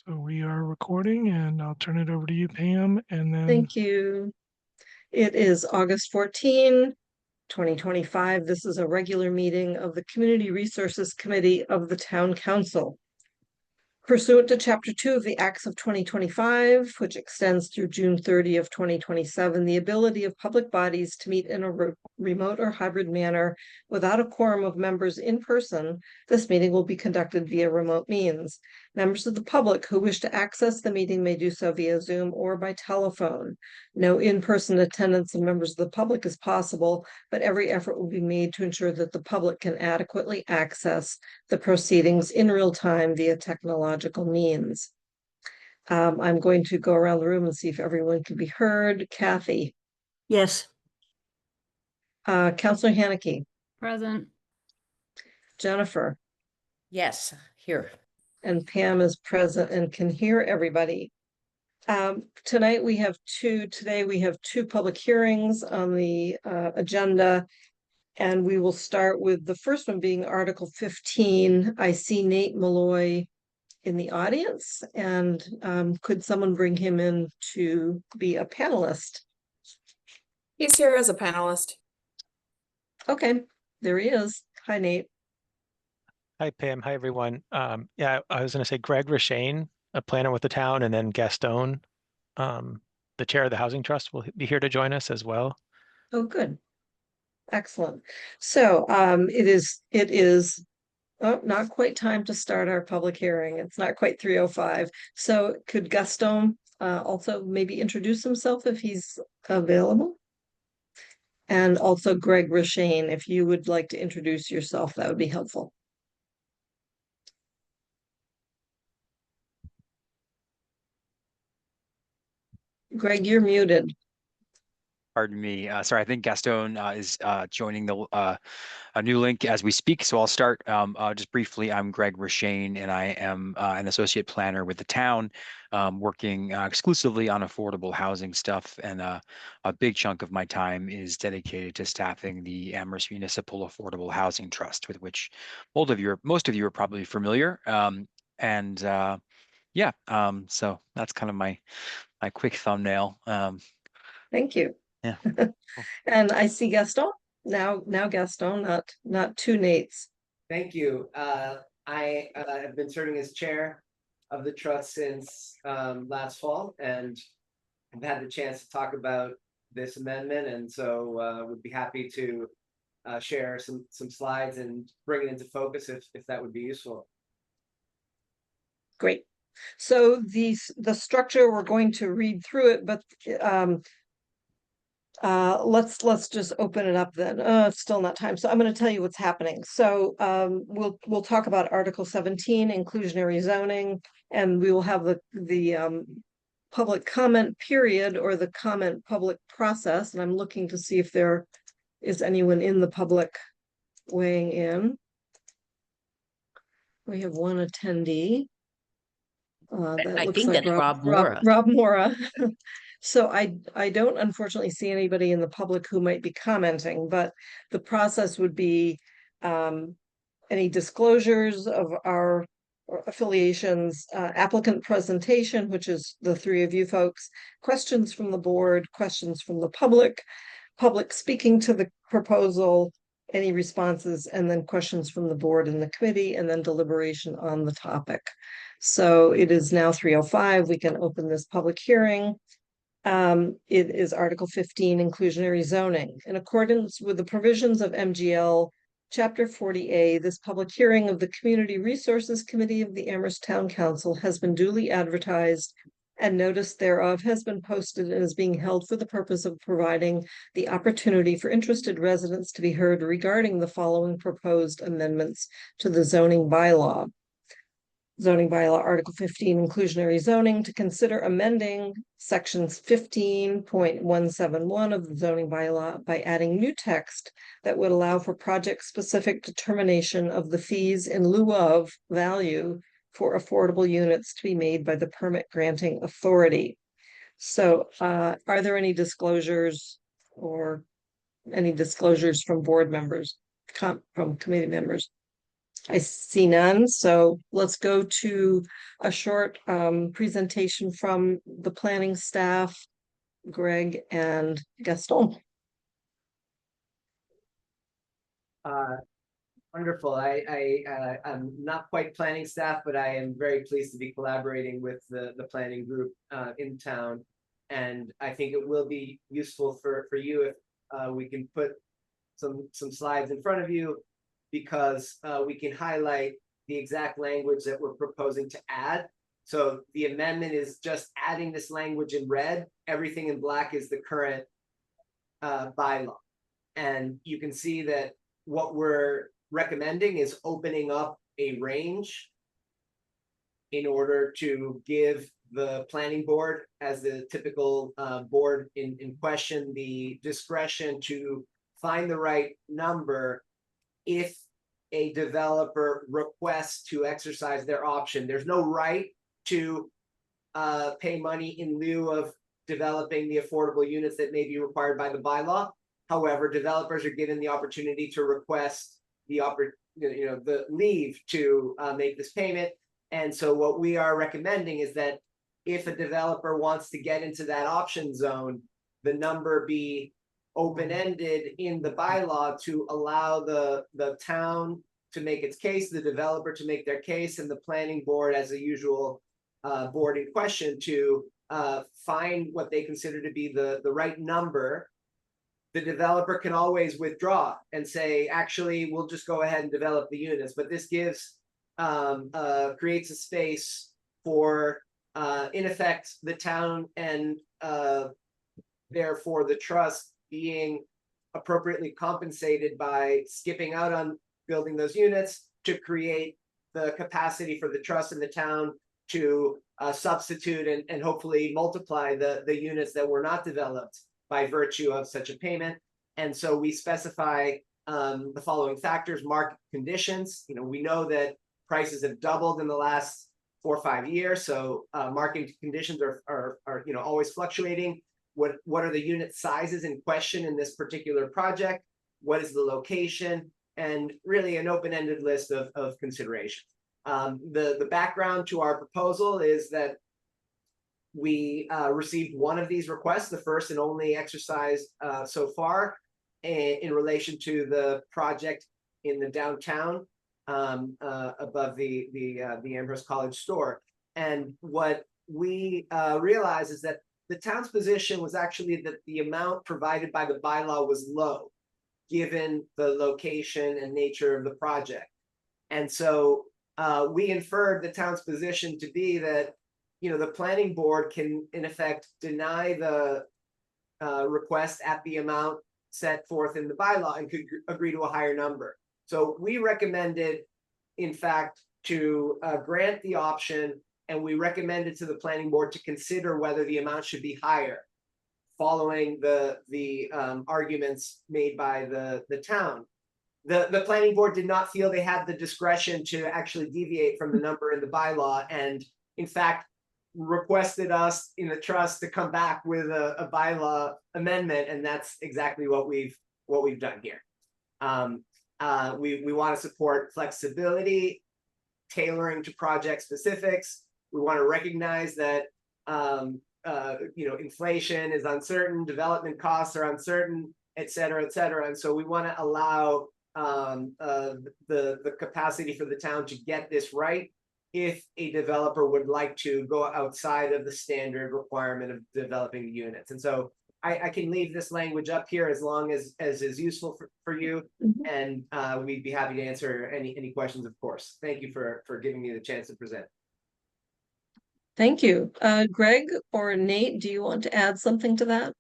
So we are recording, and I'll turn it over to you, Pam, and then Thank you. It is August 14, 2025. This is a regular meeting of the Community Resources Committee of the Town Council. Pursuant to Chapter 2 of the Acts of 2025, which extends through June 30 of 2027, the ability of public bodies to meet in a remote or hybrid manner without a quorum of members in person, this meeting will be conducted via remote means. Members of the public who wish to access the meeting may do so via Zoom or by telephone. No in-person attendance of members of the public is possible, but every effort will be made to ensure that the public can adequately access the proceedings in real time via technological means. I'm going to go around the room and see if everyone can be heard. Kathy. Yes. Councilor Haneke. Present. Jennifer. Yes, here. And Pam is present and can hear everybody. Today we have two public hearings on the agenda, and we will start with the first one being Article 15. I see Nate Malloy in the audience, and could someone bring him in to be a panelist? He's here as a panelist. Okay, there he is. Hi, Nate. Hi, Pam. Hi, everyone. Yeah, I was going to say Greg Rashane, a planner with the town, and then Gaston, the chair of the Housing Trust, will be here to join us as well. Oh, good. Excellent. So it is not quite time to start our public hearing. It's not quite 3:05. So could Gaston also maybe introduce himself if he's available? And also Greg Rashane, if you would like to introduce yourself, that would be helpful. Greg, you're muted. Pardon me. Sorry, I think Gaston is joining a new link as we speak. So I'll start just briefly. I'm Greg Rashane, and I am an associate planner with the town, working exclusively on affordable housing stuff. And a big chunk of my time is dedicated to staffing the Amherst Municipal Affordable Housing Trust, with which most of you are probably familiar. Yeah, so that's kind of my quick thumbnail. Thank you. Yeah. And I see Gaston now Gaston, not two Nates. Thank you. I have been serving as chair of the trust since last fall, and I've had the chance to talk about this amendment, and so would be happy to share some slides and bring it into focus if that would be useful. Great. So the structure, we're going to read through it, but let's just open it up then. It's still not time. So I'm going to tell you what's happening. So we'll talk about Article 17, inclusionary zoning, and we will have the public comment period, or the comment public process. And I'm looking to see if there is anyone in the public weighing in. We have one attendee. I think that's Rob Mora. Rob Mora. So I don't unfortunately see anybody in the public who might be commenting, but the process would be any disclosures of our affiliations, applicant presentation, which is the three of you folks, questions from the board, questions from the public speaking to the proposal, any responses, and then questions from the board and the committee, and then deliberation on the topic. So it is now 3:05. We can open this public hearing. It is Article 15, inclusionary zoning. In accordance with the provisions of MGL Chapter 40A, this public hearing of the Community Resources Committee of the Amherst Town Council has been duly advertised, and notice thereof has been posted and is being held for the purpose of providing the opportunity for interested residents to be heard regarding the following proposed amendments to the zoning bylaw. Zoning bylaw Article 15, inclusionary zoning, to consider amending sections 15.171 of the zoning bylaw by adding new text that would allow for project-specific determination of the fees in lieu of value for affordable units to be made by the permit granting authority. So are there any disclosures or any disclosures from board members, from committee members? I see none, so let's go to a short presentation from the planning staff, Greg and Gaston. Wonderful. I'm not quite planning staff, but I am very pleased to be collaborating with the planning group in town. And I think it will be useful for you if we can put some slides in front of you, because we can highlight the exact language that we're proposing to add. So the amendment is just adding this language in red. Everything in black is the current bylaw. And you can see that what we're recommending is opening up a range in order to give the planning board, as the typical board in question, the discretion to find the right number if a developer requests to exercise their option. There's no right to pay money in lieu of developing the affordable units that may be required by the bylaw. However, developers are given the opportunity to request the leave to make this payment. And so what we are recommending is that if a developer wants to get into that option zone, the number be open-ended in the bylaw to allow the town to make its case, the developer to make their case, and the planning board, as a usual board in question, to find what they consider to be the right number. The developer can always withdraw and say, actually, we'll just go ahead and develop the units. But this gives creates a space for, in effect, the town and therefore the trust being appropriately compensated by skipping out on building those units to create the capacity for the trust and the town to substitute and hopefully multiply the units that were not developed by virtue of such a payment. And so we specify the following factors: market conditions. We know that prices have doubled in the last 4 or 5 years, so market conditions are always fluctuating. What are the unit sizes in question in this particular project? What is the location? And really an open-ended list of considerations. The background to our proposal is that we received one of these requests, the first and only exercise so far, in relation to the project in the downtown above the Amherst College store. And what we realized is that the town's position was actually that the amount provided by the bylaw was low, given the location and nature of the project. And so we inferred the town's position to be that the planning board can, in effect, deny the request at the amount set forth in the bylaw and could agree to a higher number. So we recommended, in fact, to grant the option, and we recommended to the planning board to consider whether the amount should be higher, following the arguments made by the town. The planning board did not feel they had the discretion to actually deviate from the number in the bylaw, and in fact requested us in the trust to come back with a bylaw amendment, and that's exactly what we've done here. We want to support flexibility, tailoring to project specifics. We want to recognize that inflation is uncertain, development costs are uncertain, et cetera, and so we want to allow the capacity for the town to get this right if a developer would like to go outside of the standard requirement of developing the units. And so I can leave this language up here as long as is useful for you, and we'd be happy to answer any questions, of course. Thank you for giving me the chance to present. Thank you. Greg or Nate, do you want to add something to that?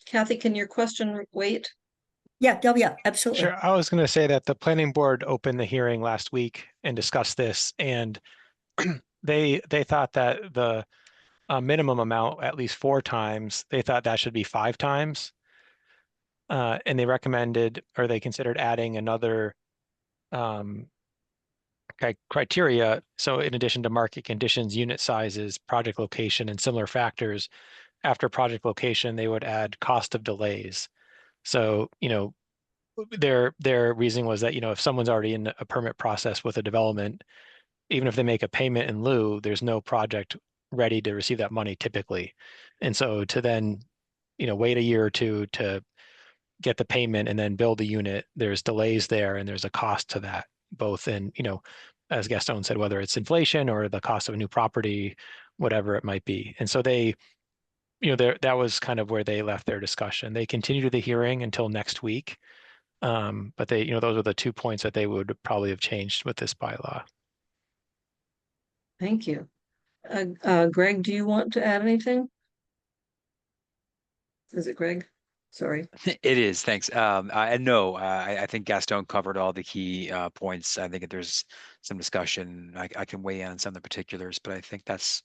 Kathy, can your question wait? Yeah, absolutely. Sure. I was going to say that the planning board opened the hearing last week and discussed this, and they thought that the minimum amount, at least 4 times, they thought that should be 5 times. And they recommended, or they considered adding another criteria. So in addition to market conditions, unit sizes, project location, and similar factors, after project location, they would add cost of delays. So, their reasoning was that, you know, if someone's already in a permit process with a development, even if they make a payment in lieu, there's no project ready to receive that money typically. And so to then, you know, wait a year or two to get the payment and then build a unit, there's delays there and there's a cost to that, both in, you know, as Gaston said, whether it's inflation or the cost of a new property, whatever it might be. And so they, you know, that was kind of where they left their discussion. They continued the hearing until next week. But they, you know, those are the 2 points that they would probably have changed with this bylaw. Thank you. Greg, do you want to add anything? Is it Greg? Sorry. It is, thanks. And no, I think Gaston covered all the key points. I think if there's some discussion, I can weigh in on some of the particulars, but I think that's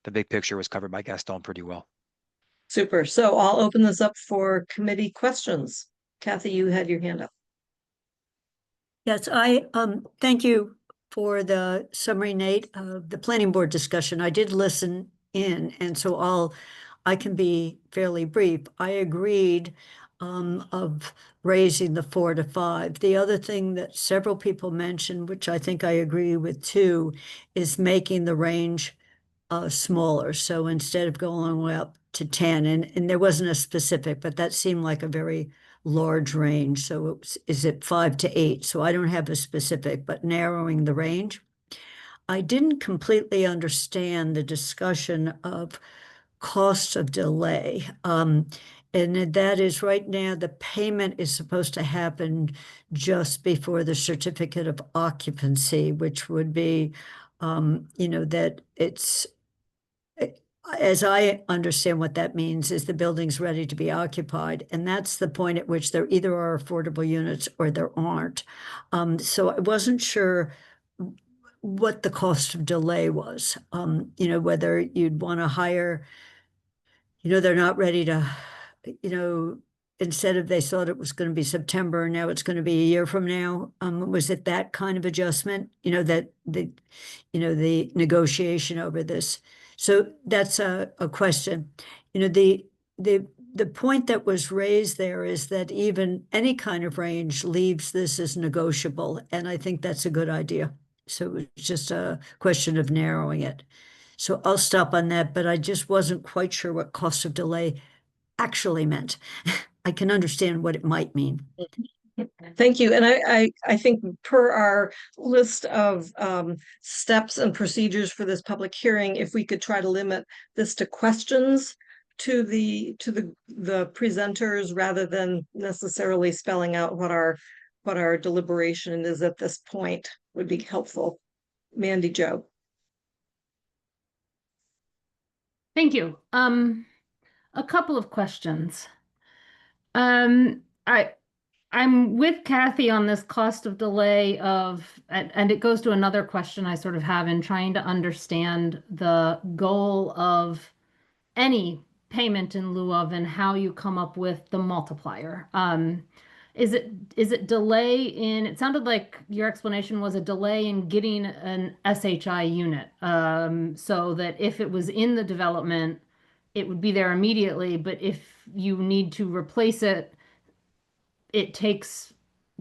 the big picture was covered by Gaston pretty well. Super. So I'll open this up for committee questions. Kathy, you had your hand up. Yes, I thank you for the summary, Nate, of the planning board discussion. I did listen in, and so I can be fairly brief. I agreed of raising the 4 to 5. The other thing that several people mentioned, which I think I agree with too, is making the range smaller. So instead of going way up to 10, and there wasn't a specific, but that seemed like a very large range. So is it 5 to 8? So I don't have a specific, but narrowing the range. I didn't completely understand the discussion of cost of delay. And that is right now, the payment is supposed to happen just before the certificate of occupancy, which would be, you know, that it's, as I understand what that means is the building's ready to be occupied. And that's the point at which there either are affordable units or there aren't. So I wasn't sure what the cost of delay was. You know, whether you'd want to hire, you know, they're not ready to, you know, instead of they thought it was going to be September, now it's going to be a year from now. Was it that kind of adjustment, you know, that the, you know, the negotiation over this? So that's a question. You know, the point that was raised there is that even any kind of range leaves this as negotiable, and I think that's a good idea. So it's just a question of narrowing it. So I'll stop on that, but I just wasn't quite sure what cost of delay actually meant. I can understand what it might mean. Thank you. And I think per our list of steps and procedures for this public hearing, if we could try to limit this to questions to the presenters rather than necessarily spelling out what our deliberation is at this point would be helpful. Mandy Jo. Thank you. A couple of questions. I'm with Kathy on this cost of delay and it goes to another question I sort of have in trying to understand the goal of any payment in lieu of and how you come up with the multiplier. Is it delay in, it sounded like your explanation was a delay in getting an SHI unit, so that if it was in the development, it would be there immediately, but if you need to replace it, it takes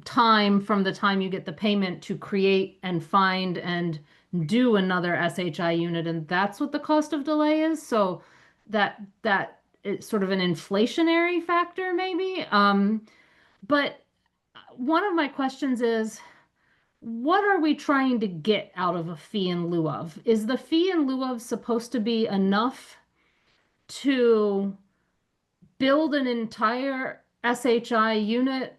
time from the time you get the payment to create and find and do another SHI unit, and that's what the cost of delay is. So that it's sort of an inflationary factor, maybe. But one of my questions is, what are we trying to get out of a fee in lieu of? Is the fee in lieu of supposed to be enough to build an entire SHI unit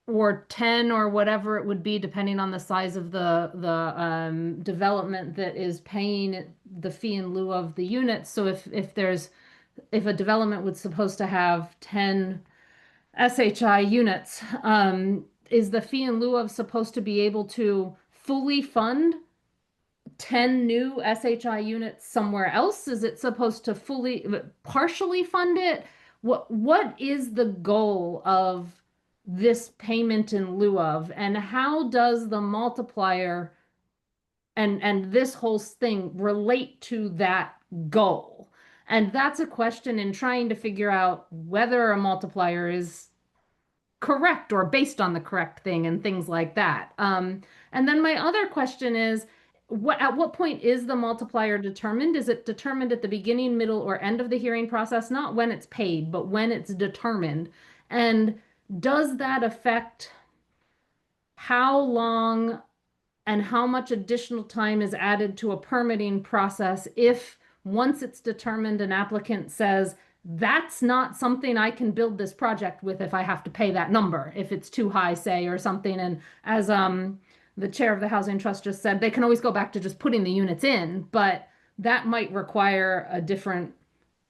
or 10 or whatever it would be, depending on the size of the development that is paying the fee in lieu of the unit? So if a development was supposed to have 10 SHI units, is the fee in lieu of supposed to be able to fully fund 10 new SHI units somewhere else? Is it supposed to partially fund it? What is the goal of this payment in lieu of, and how does the multiplier and this whole thing relate to that goal? And that's a question in trying to figure out whether a multiplier is correct or based on the correct thing and things like that. And then my other question is, at what point is the multiplier determined? Is it determined at the beginning, middle, or end of the hearing process? Not when it's paid, but when it's determined. And does that affect how long and how much additional time is added to a permitting process if once it's determined an applicant says, that's not something I can build this project with if I have to pay that number, if it's too high, say, or something. And as the chair of the Housing Trust just said, they can always go back to just putting the units in, but that might require a different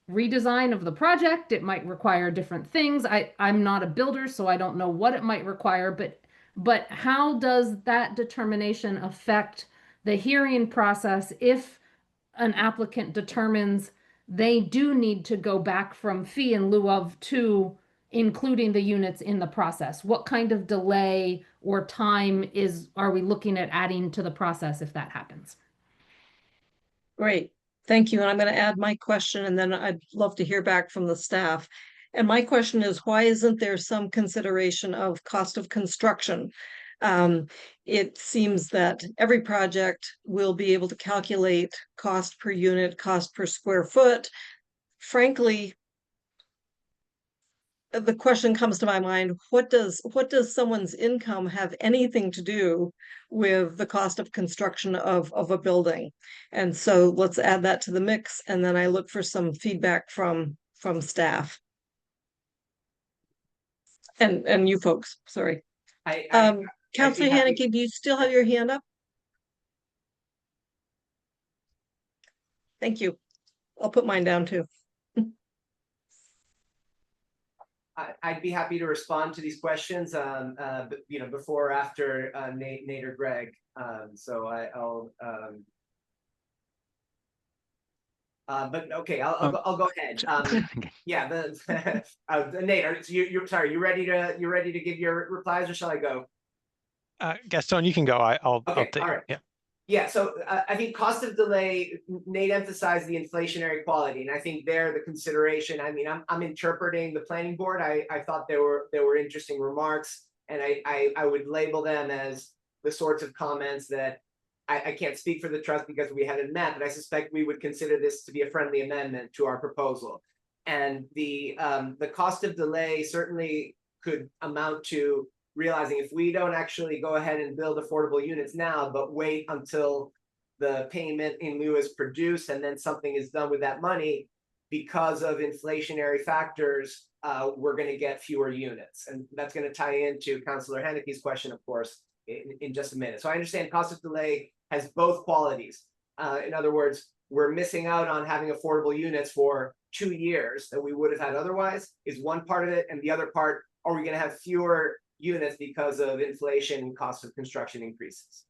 redesign of the project. It might require different things. I'm not a builder, so I don't know what it might require, but how does that determination affect the hearing process if an applicant determines they do need to go back from fee in lieu of to including the units in the process? What kind of delay or time are we looking at adding to the process if that happens? Great, thank you. And I'm going to add my question, and then I'd love to hear back from the staff. And my question is, why isn't there some consideration of cost of construction? It seems that every project will be able to calculate cost per unit, cost per square foot. Frankly, the question comes to my mind, what does someone's income have anything to do with the cost of construction of a building? And so let's add that to the mix, and then I look for some feedback from staff. And you folks, sorry. Councilor Haneke, do you still have your hand up? Thank you. I'll put mine down too. I'd be happy to respond to these questions, before or after Nate or Greg. But okay, I'll go ahead. Nate, you ready to give your replies, or shall I go? Gaston, you can go. I'll Okay, take, all right. yeah. Yeah, so I think cost of delay, Nate emphasized the inflationary quality, and I think there the consideration, I mean, I'm interpreting the planning board. I thought there were interesting remarks, and I would label them as the sorts of comments that I can't speak for the trust because we hadn't met, but I suspect we would consider this to be a friendly amendment to our proposal. And the cost of delay certainly could amount to realizing if we don't actually go ahead and build affordable units now, but wait until the payment in lieu is produced and then something is done with that money, because of inflationary factors, we're going to get fewer units. And that's going to tie into Councilor Haneke's question, of course, in just a minute. So I understand cost of delay has both qualities. In other words, we're missing out on having affordable units for 2 years that we would have had otherwise is one part of it. And the other part, are we going to have fewer units because of inflation and cost of construction increases?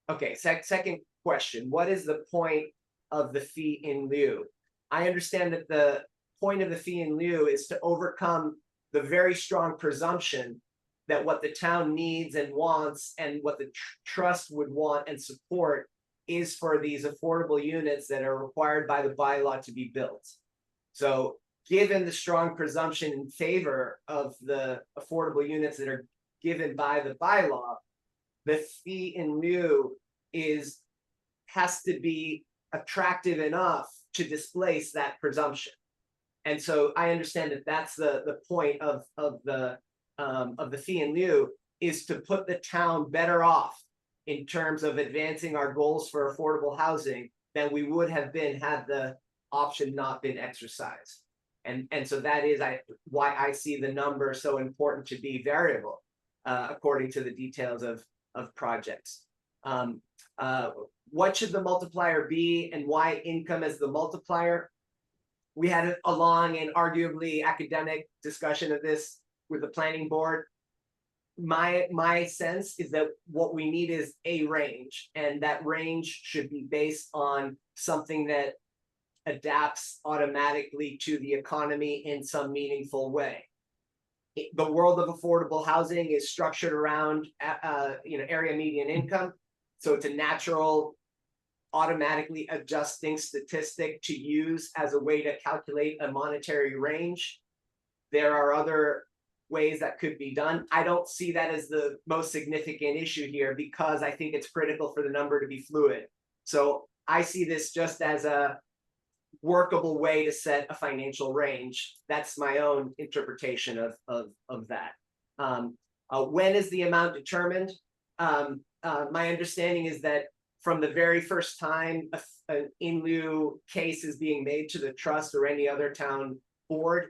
Okay, second question, what is the point of the fee in lieu? I understand that the point of the fee in lieu is to overcome the very strong presumption that what the town needs and wants and what the trust would want and support is for these affordable units that are required by the bylaw to be built. So given the strong presumption in favor of the affordable units that are given by the bylaw, the fee in lieu has to be attractive enough to displace that presumption. And so I understand that that's the point of the fee in lieu, is to put the town better off in terms of advancing our goals for affordable housing than we would have been had the option not been exercised. And so that is why I see the number so important to be variable according to the details of projects. What should the multiplier be and why income as the multiplier? We had a long and arguably academic discussion of this with the planning board. My sense is that what we need is a range, and that range should be based on something that adapts automatically to the economy in some meaningful way. The world of affordable housing is structured around area median income, so it's a natural automatically adjusting statistic to use as a way to calculate a monetary range. There are other ways that could be done. I don't see that as the most significant issue here because I think it's critical for the number to be fluid. So I see this just as a workable way to set a financial range. That's my own interpretation of that. When is the amount determined? My understanding is that from the very first time an in lieu case is being made to the trust or any other town board,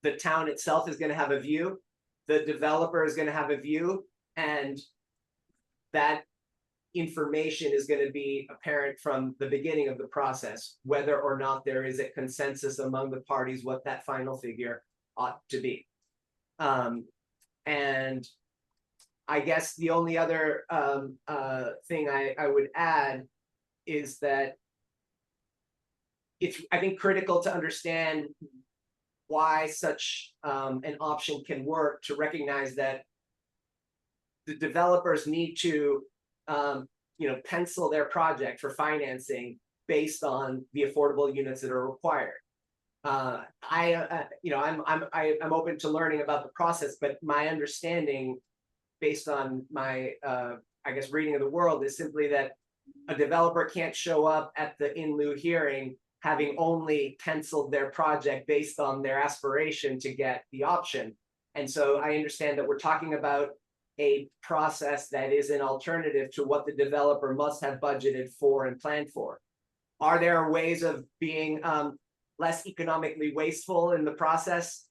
the town itself is going to have a view, the developer is going to have a view, and that information is going to be apparent from the beginning of the process, whether or not there is a consensus among the parties what that final figure ought to be. And I guess the only other thing I would add is that it's, I think, critical to understand why such an option can work, to recognize that the developers need to pencil their project for financing based on the affordable units that are required. I'm open to learning about the process, but my understanding, based on my I guess reading of the world, is simply that a developer can't show up at the in lieu hearing having only penciled their project based on their aspiration to get the option. And so I understand that we're talking about a process that is an alternative to what the developer must have budgeted for and planned for. Are there ways of being less economically wasteful in the process?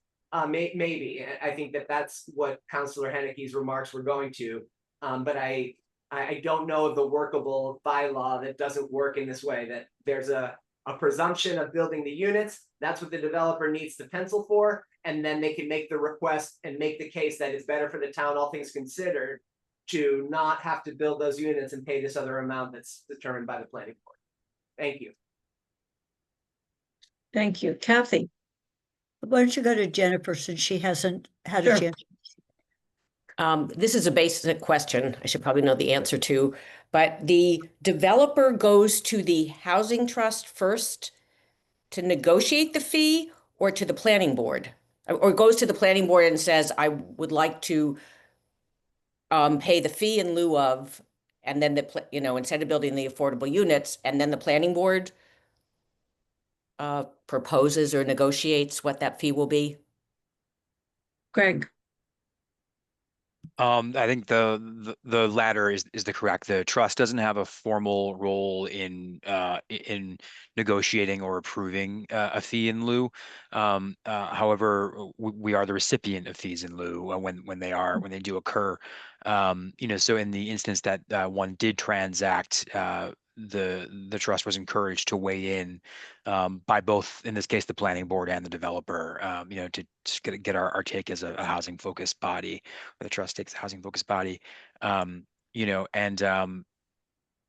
Maybe. I think that that's what Councillor Henneke's remarks were going to. But I don't know of the workable bylaw that doesn't work in this way, that there's a presumption of building the units. That's what the developer needs to pencil for. And then they can make the request and make the case that it's better for the town, all things considered, to not have to build those units and pay this other amount that's determined by the planning board. Thank you. Thank you. Kathy, why don't you go to Jennifer since she hasn't had Sure. a chance? This is a basic question I should probably know the answer to, but the developer goes to the housing trust first to negotiate the fee, or to the planning board, or goes to the planning board and says, I would like to pay the fee in lieu of, and then instead of building the affordable units, and then the planning board proposes or negotiates what that fee will be. Greg. I think the latter is the correct. The trust doesn't have a formal role in negotiating or approving a fee in lieu. However, we are the recipient of fees in lieu when they do occur. So in the instance that one did transact, the trust was encouraged to weigh in by both, in this case, the planning board and the developer, to just get our take as a housing focused body, or the trust takes a housing focused body, and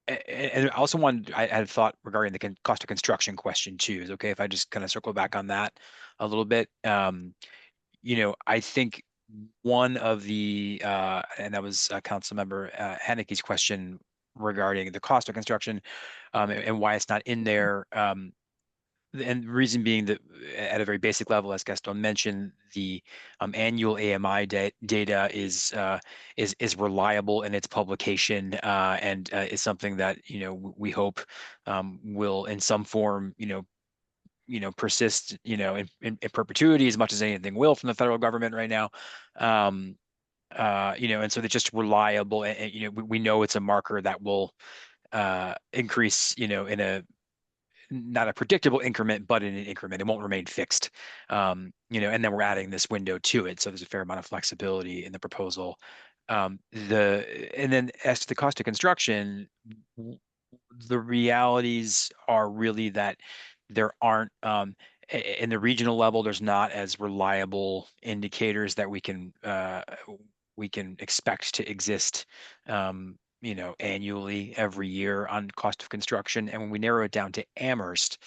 I also I had a thought regarding the cost of construction question too. Is okay if I just kind of circle back on that a little bit? I think one of the and that was Councilmember Henneke's question regarding the cost of construction and why it's not in there. And the reason being that at a very basic level, as Gaston mentioned, the annual AMI data is reliable in its publication and is something that we hope will in some form persist in perpetuity, as much as anything will from the federal government right now. And so they're just reliable, and we know it's a marker that will increase in a not a predictable increment, but in an increment. It won't remain fixed. And then we're adding this window to it, so there's a fair amount of flexibility in the proposal. And then as to the cost of construction, the realities are really that there aren't in the regional level, there's not as reliable indicators that we can expect to exist annually every year on cost of construction. And when we narrow it down to Amherst,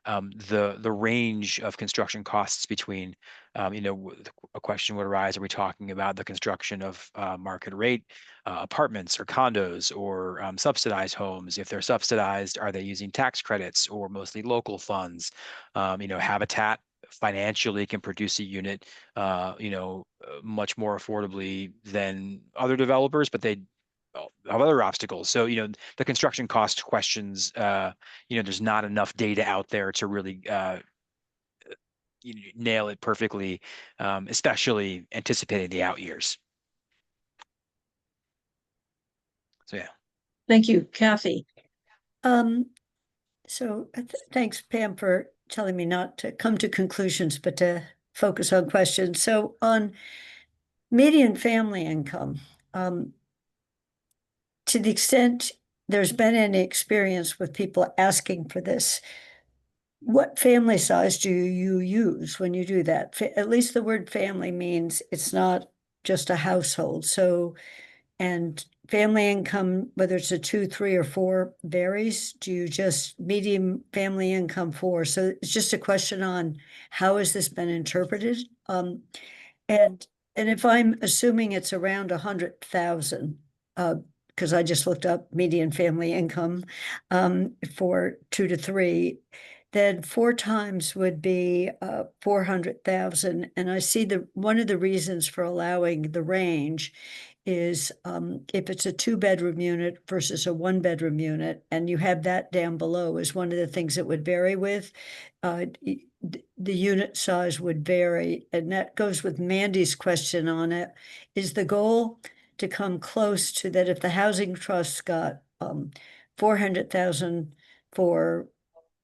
the range of construction costs between, a question would arise, are we talking about the construction of market rate apartments or condos or subsidized homes? If they're subsidized, are they using tax credits or mostly local funds? Habitat financially can produce a unit, much more affordably than other developers, but they have other obstacles. So, the construction cost questions, there's not enough data out there to really nail it perfectly, especially anticipating the out years. So, yeah. Thank you, Kathy. Thanks, Pam, for telling me not to come to conclusions, but to focus on questions. So on median family income, to the extent there's been any experience with people asking for this, what family size do you use when you do that? At least the word family means it's not just a household. So, and family income, whether it's a 2, 3, or 4 varies. Do you just median family income 4? So it's just a question on how has this been interpreted? And if I'm assuming it's around 100,000, because I just looked up median family income for 2 to 3, then 4 times would be 400,000. And I see one of the reasons for allowing the range is if it's a 2-bedroom unit versus a 1-bedroom unit, and you have that down below is one of the things that would vary with. The unit size would vary, and that goes with Mandy's question on it. Is the goal to come close to that? If the housing trust got 400,000 for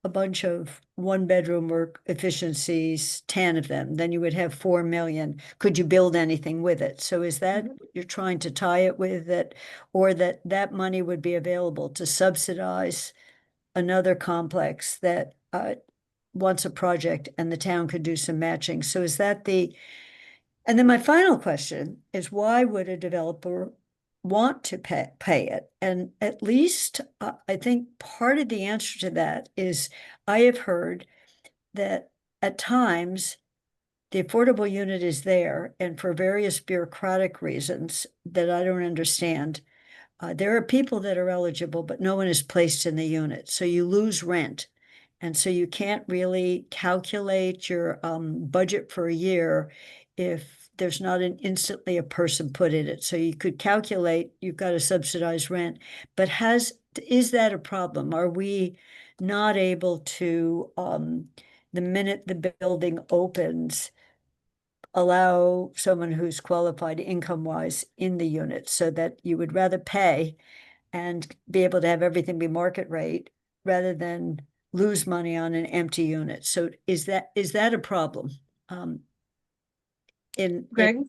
a bunch of 1-bedroom work efficiencies, 10 of them, then you would have 4 million. Could you build anything with it? So is that you're trying to tie it with that, or that money would be available to subsidize another complex that wants a project and the town could do some matching? So is that and then my final question is, why would a developer want to pay it? And at least I think part of the answer to that is I have heard that at times the affordable unit is there, and for various bureaucratic reasons that I don't understand, there are people that are eligible, but no one is placed in the unit. So you lose rent. And so you can't really calculate your budget for a year if there's not instantly a person put in it. So you could calculate, you've got to subsidize rent, but is that a problem? Are we not able to, the minute the building opens, allow someone who's qualified income-wise in the unit, so that you would rather pay and be able to have everything be market rate rather than lose money on an empty unit? So is that a problem Greg?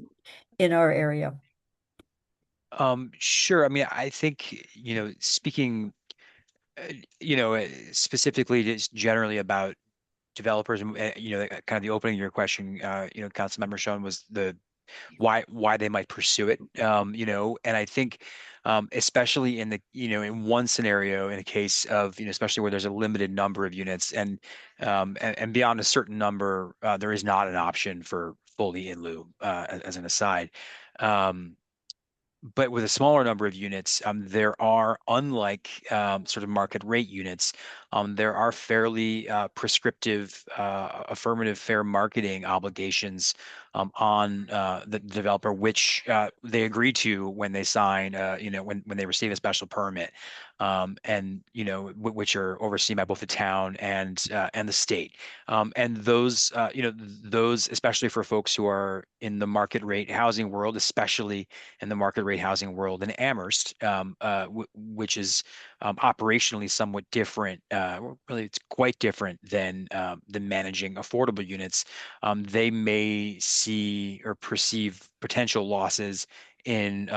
in our area? Sure. I mean, I think, speaking, specifically just generally about developers, and kind of the opening of your question, Councilmember Schoen, was why they might pursue it, and I think especially in in one scenario, in a case of, especially where there's a limited number of units, and beyond a certain number, there is not an option for fully in lieu, as an aside. But with a smaller number of units, there are, unlike sort of market rate units, there are fairly prescriptive affirmative fair marketing obligations on the developer, which they agree to when they sign, when they receive a special permit, and which are overseen by both the town and the state, and those those, especially for folks who are in the market rate housing world, especially in the market rate housing world in Amherst, which is operationally somewhat different. Really, it's quite different than managing affordable units. They may see or perceive potential losses in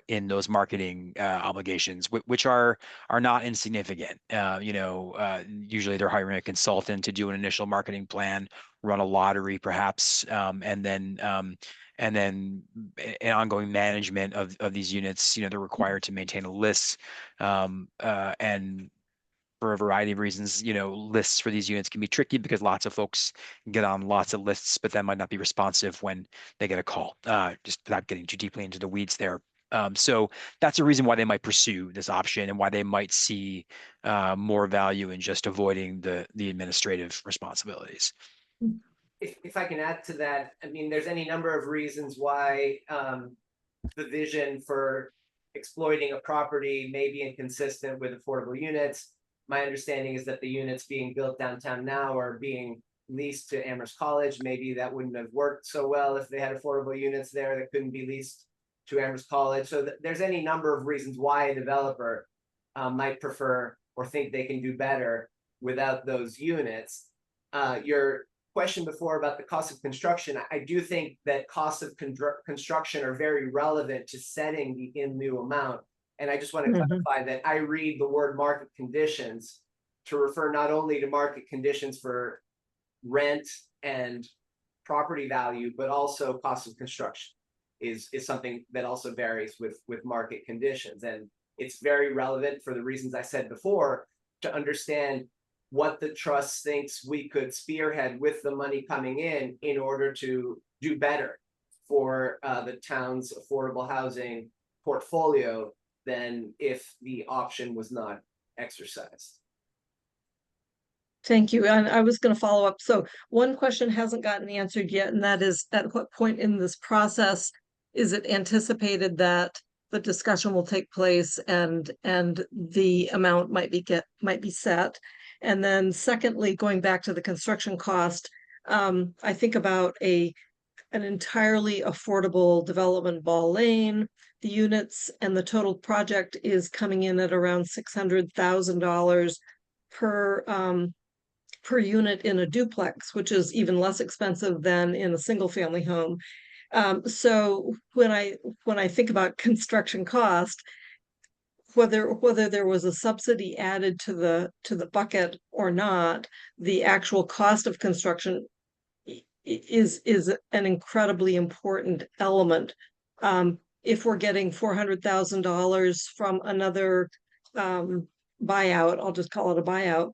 in those marketing obligations, which are not insignificant. Usually they're hiring a consultant to do an initial marketing plan, run a lottery perhaps, and then an ongoing management of these units. They're required to maintain a list, and for a variety of reasons, lists for these units can be tricky because lots of folks get on lots of lists, but that might not be responsive when they get a call, just without getting too deeply into the weeds there. So that's a reason why they might pursue this option, and why they might see more value in just avoiding the administrative responsibilities. if I can add to that, I mean, there's any number of reasons why the vision for exploiting a property may be inconsistent with affordable units. My understanding is that the units being built downtown now are being leased to Amherst College. Maybe that wouldn't have worked so well if they had affordable units there that couldn't be leased to Amherst College. So there's any number of reasons why a developer might prefer or think they can do better without those units. Your question before about the cost of construction, I do think that costs of construction are very relevant to setting the in-lieu amount. And I just want to clarify that I read the word market conditions to refer not only to market conditions for rent and property value, but also cost of construction is something that also varies with market conditions. And it's very relevant for the reasons I said before to understand what the trust thinks we could spearhead with the money coming in order to do better for the town's affordable housing portfolio than if the option was not exercised. Thank you. And I was going to follow up. So one question hasn't gotten answered yet, and that is, at what point in this process is it anticipated that the discussion will take place and the amount might be set? And then secondly, going back to the construction cost, I think about an entirely affordable development, Ball Lane. The units and the total project is coming in at around $600,000 per unit in a duplex, which is even less expensive than in a single family home. So when I think about construction cost, whether there was a subsidy added to the bucket or not, the actual cost of construction is an incredibly important element. If we're getting $400,000 from another buyout, I'll just call it a buyout.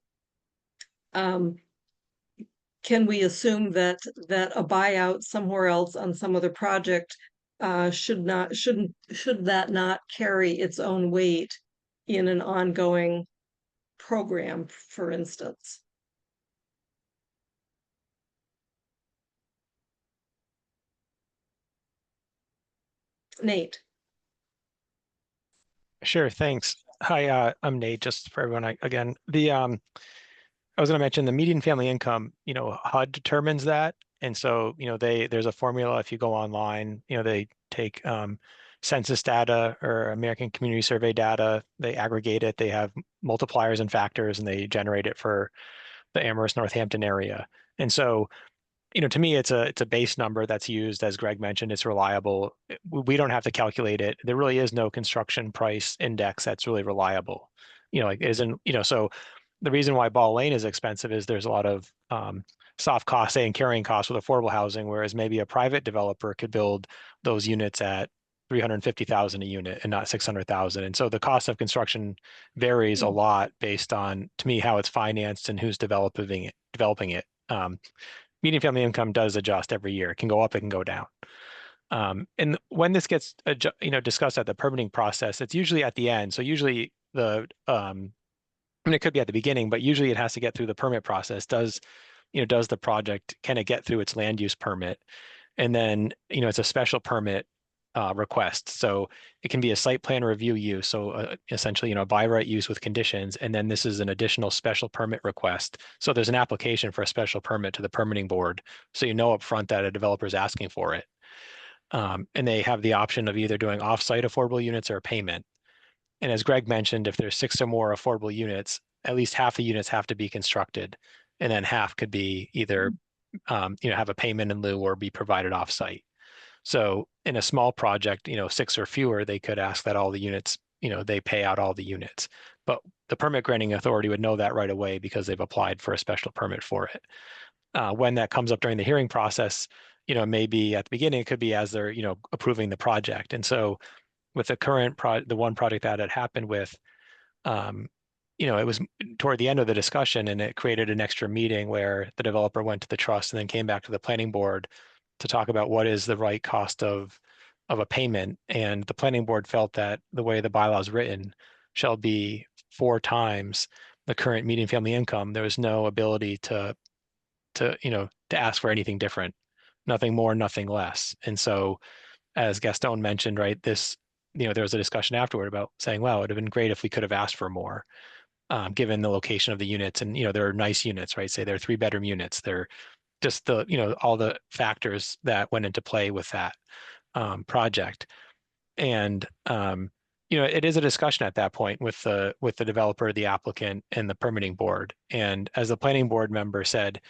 Can we assume that a buyout somewhere else on some other project should that not carry its own weight in an ongoing program, for instance? Nate. Sure, thanks. Hi, I'm Nate, just for everyone. Again, I was going to mention the median family income, HUD determines that. And so, there's a formula. If you go online, they take census data or American Community Survey data, they aggregate it, they have multipliers and factors, and they generate it for the Amherst Northampton area. And so, to me, it's a base number that's used, as Greg mentioned, it's reliable. We don't have to calculate it. There really is no construction price index that's really reliable. So the reason why Ball Lane is expensive is there's a lot of soft costs, say, and carrying costs with affordable housing, whereas maybe a private developer could build those units at $350,000 a unit and not $600,000. And so the cost of construction varies a lot based on, to me, how it's financed and who's developing it. Median family income does adjust every year. It can go up, it can go down. And when this gets discussed at the permitting process, it's usually at the end. So usually it could be at the beginning, but usually it has to get through the permit process. Does the project, can it get through its land use permit? And then, it's a special permit request. So it can be a site plan review use. So essentially, by right use with conditions. And then this is an additional special permit request. So there's an application for a special permit to the permitting board. So upfront that a developer is asking for it. And they have the option of either doing offsite affordable units or payment. And as Greg mentioned, if there's 6 or more affordable units, at least half the units have to be constructed. And then half could be either, have a payment in lieu or be provided offsite. So in a small project, 6 or fewer, they could ask that all the units, they pay out all the units. But the permit granting authority would know that right away because they've applied for a special permit for it. When that comes up during the hearing process, maybe at the beginning, it could be as they're, approving the project. And so with the current the one project that had happened with, it was toward the end of the discussion, and it created an extra meeting where the developer went to the trust and then came back to the planning board to talk about what is the right cost of a payment. And the planning board felt that the way the bylaw is written shall be 4 times the current median family income. There was no ability to to, to ask for anything different, nothing more, nothing less. And so, as Gaston mentioned, right, this, there was a discussion afterward about saying, well, it would have been great if we could have asked for more, given the location of the units. And, they're nice units, right? Say they're 3-bedroom units. They're just the, all the factors that went into play with that project. And, it is a discussion at that point with the developer, the applicant, and the permitting board. And as the planning board member said,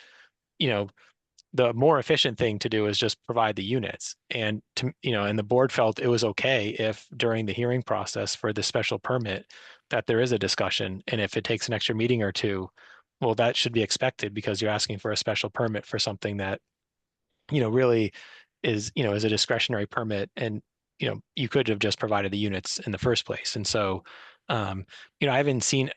the more efficient thing to do is just provide the units. And and the board felt it was okay if during the hearing process for the special permit that there is a discussion. And if it takes an extra meeting or two, well, that should be expected because you're asking for a special permit for something that, really is, is a discretionary permit. And, you could have just provided the units in the first place. And so, I haven't seen,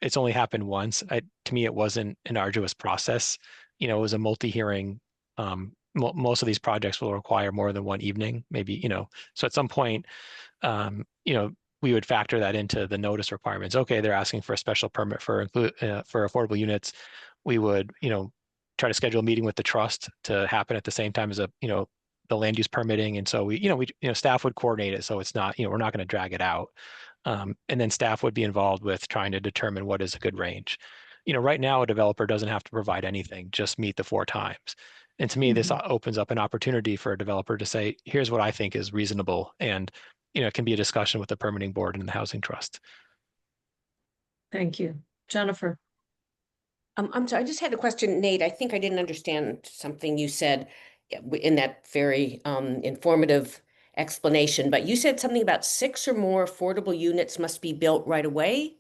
it's only happened once. To me, it wasn't an arduous process. It was a multi-hearing. Most of these projects will require more than one evening, maybe, so at some point, we would factor that into the notice requirements. Okay, they're asking for a special permit for affordable units. We would, try to schedule a meeting with the trust to happen at the same time as the land use permitting. And so we staff would coordinate it. So it's not, we're not going to drag it out. And then staff would be involved with trying to determine what is a good range. Right now a developer doesn't have to provide anything, just meet the 4 times. And to me, this opens up an opportunity for a developer to say, here's what I think is reasonable. And, it can be a discussion with the permitting board and the housing trust. Thank you. Jennifer. I'm sorry, I just had a question, Nate. I think I didn't understand something you said in that very informative explanation, but you said something about 6 or more affordable units must be built right away.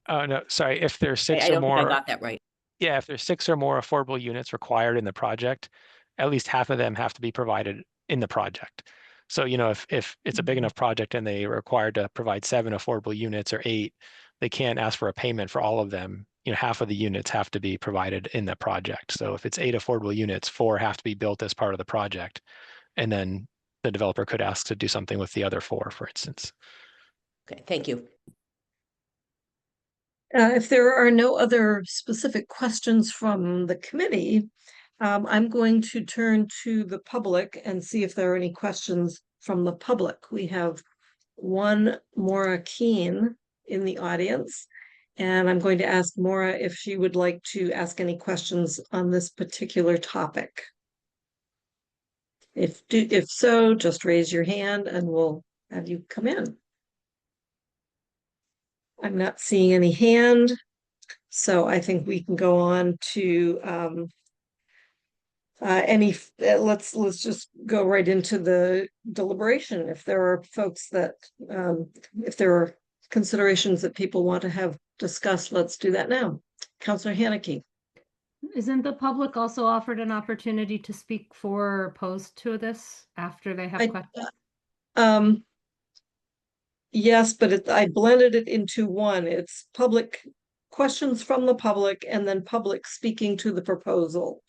No, sorry. If there's 6 I or don't more, think I got that right. Yeah, if there's 6 or more affordable units required in the project, at least half of them have to be provided in the project. So, if it's a big enough project and they are required to provide 7 affordable units or 8, they can't ask for a payment for all of them. Half of the units have to be provided in the project. So if it's 8 affordable units, 4 have to be built as part of the project. And then the developer could ask to do something with the other 4, for instance. Okay, thank you. If there are no other specific questions from the committee, I'm going to turn to the public and see if there are any questions from the public. We have one Maura Keene in the audience, and I'm going to ask Maura if she would like to ask any questions on this particular topic. If so, just raise your hand and we'll have you come in. I'm not seeing any hand, so I think we can go on to let's just go right into the deliberation. If there are folks that if there are considerations that people want to have discussed, let's do that now. Councillor Haneke. Isn't the public also offered an opportunity to speak for or opposed to this after they have questions? Yes, but I blended it into one. It's public questions from the public and then public speaking to the proposal.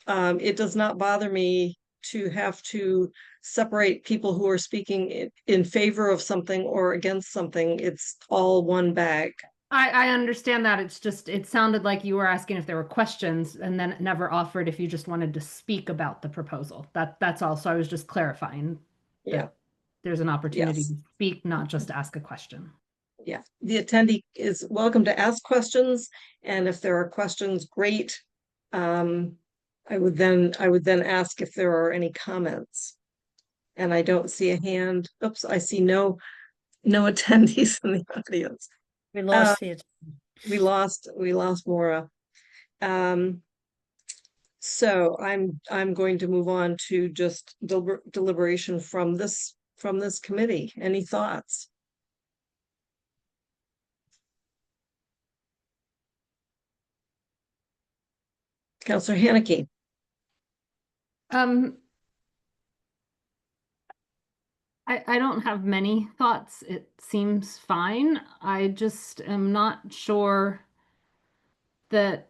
It does not bother me to have to separate people who are speaking in favor of something or against something. It's all one bag. I understand that. It's just, it sounded like you were asking if there were questions and then never offered if you just wanted to speak about the proposal. That's all. So I was just clarifying. Yeah. There's an opportunity Yes. to speak, not just ask a question. Yeah, the attendee is welcome to ask questions, and if there are questions, great. I would then ask if there are any comments. And I don't see a hand. Oops, I see no attendees in the audience. We lost it. We lost Maura. So I'm going to move on to just deliberation from this committee. Any thoughts? Councillor Haneke. I don't have many thoughts. It seems fine. I just am not sure that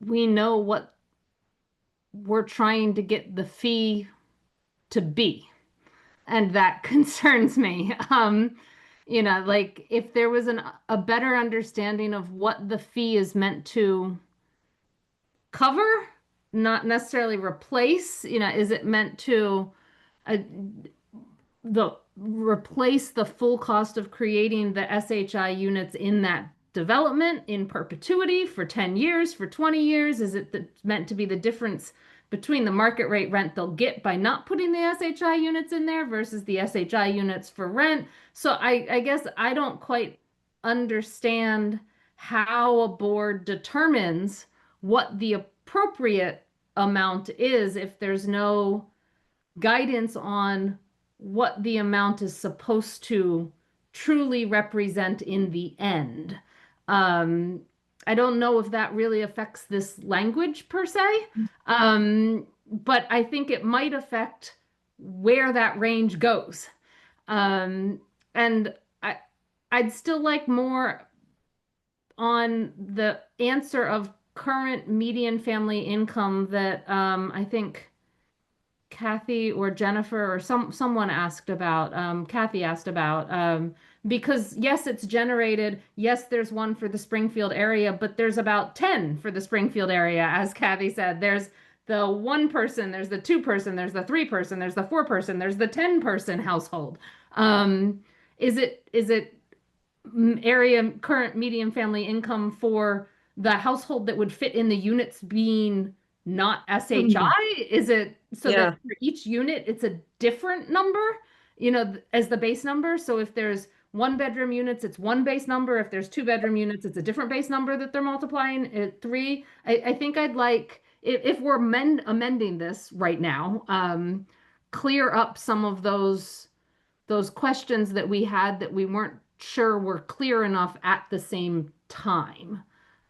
we know what we're trying to get the fee to be. And that concerns me. Like if there was a better understanding of what the fee is meant to cover, not necessarily replace? You know, is it meant to replace the full cost of creating the SHI units in that development in perpetuity for 10 years, for 20 years? Is it meant to be the difference between the market rate rent they'll get by not putting the SHI units in there versus the SHI units for rent? So I guess I don't quite understand how a board determines what the appropriate amount is if there's no guidance on what the amount is supposed to truly represent in the end. I don't know if that really affects this language per se, but I think it might affect where that range goes. And I'd still like more on the answer of current median family income that I think Kathy or Jennifer or someone asked about, Kathy asked about, because yes, it's generated. Yes, there's one for the Springfield area, but there's about 10 for the Springfield area. As Kathy said, there's the 1 person, there's the 2 person, there's the 3 person, there's the 4 person, there's the 10 person household. Is it area current median family income for the household that would fit in the units being not SHI? Is it so that for each unit it's a different number, you know, as the base number? So if there's 1-bedroom units, it's one base number. If there's 2-bedroom units, it's a different base number that they're multiplying at 3. I think I'd like, if we're amending this right now, clear up some of those questions that we had that we weren't sure were clear enough at the same time.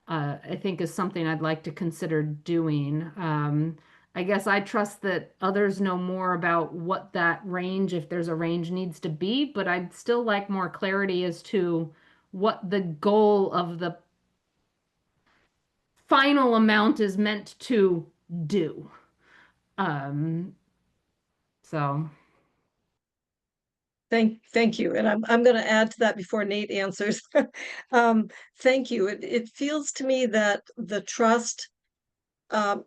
I think is something I'd like to consider doing. I guess I trust that others know more about what that range, if there's a range, needs to be, but I'd still like more clarity as to what the goal of the final amount is meant to do. So. Thank you. And I'm going to add to that before Nate answers. Thank you. It feels to me that the trust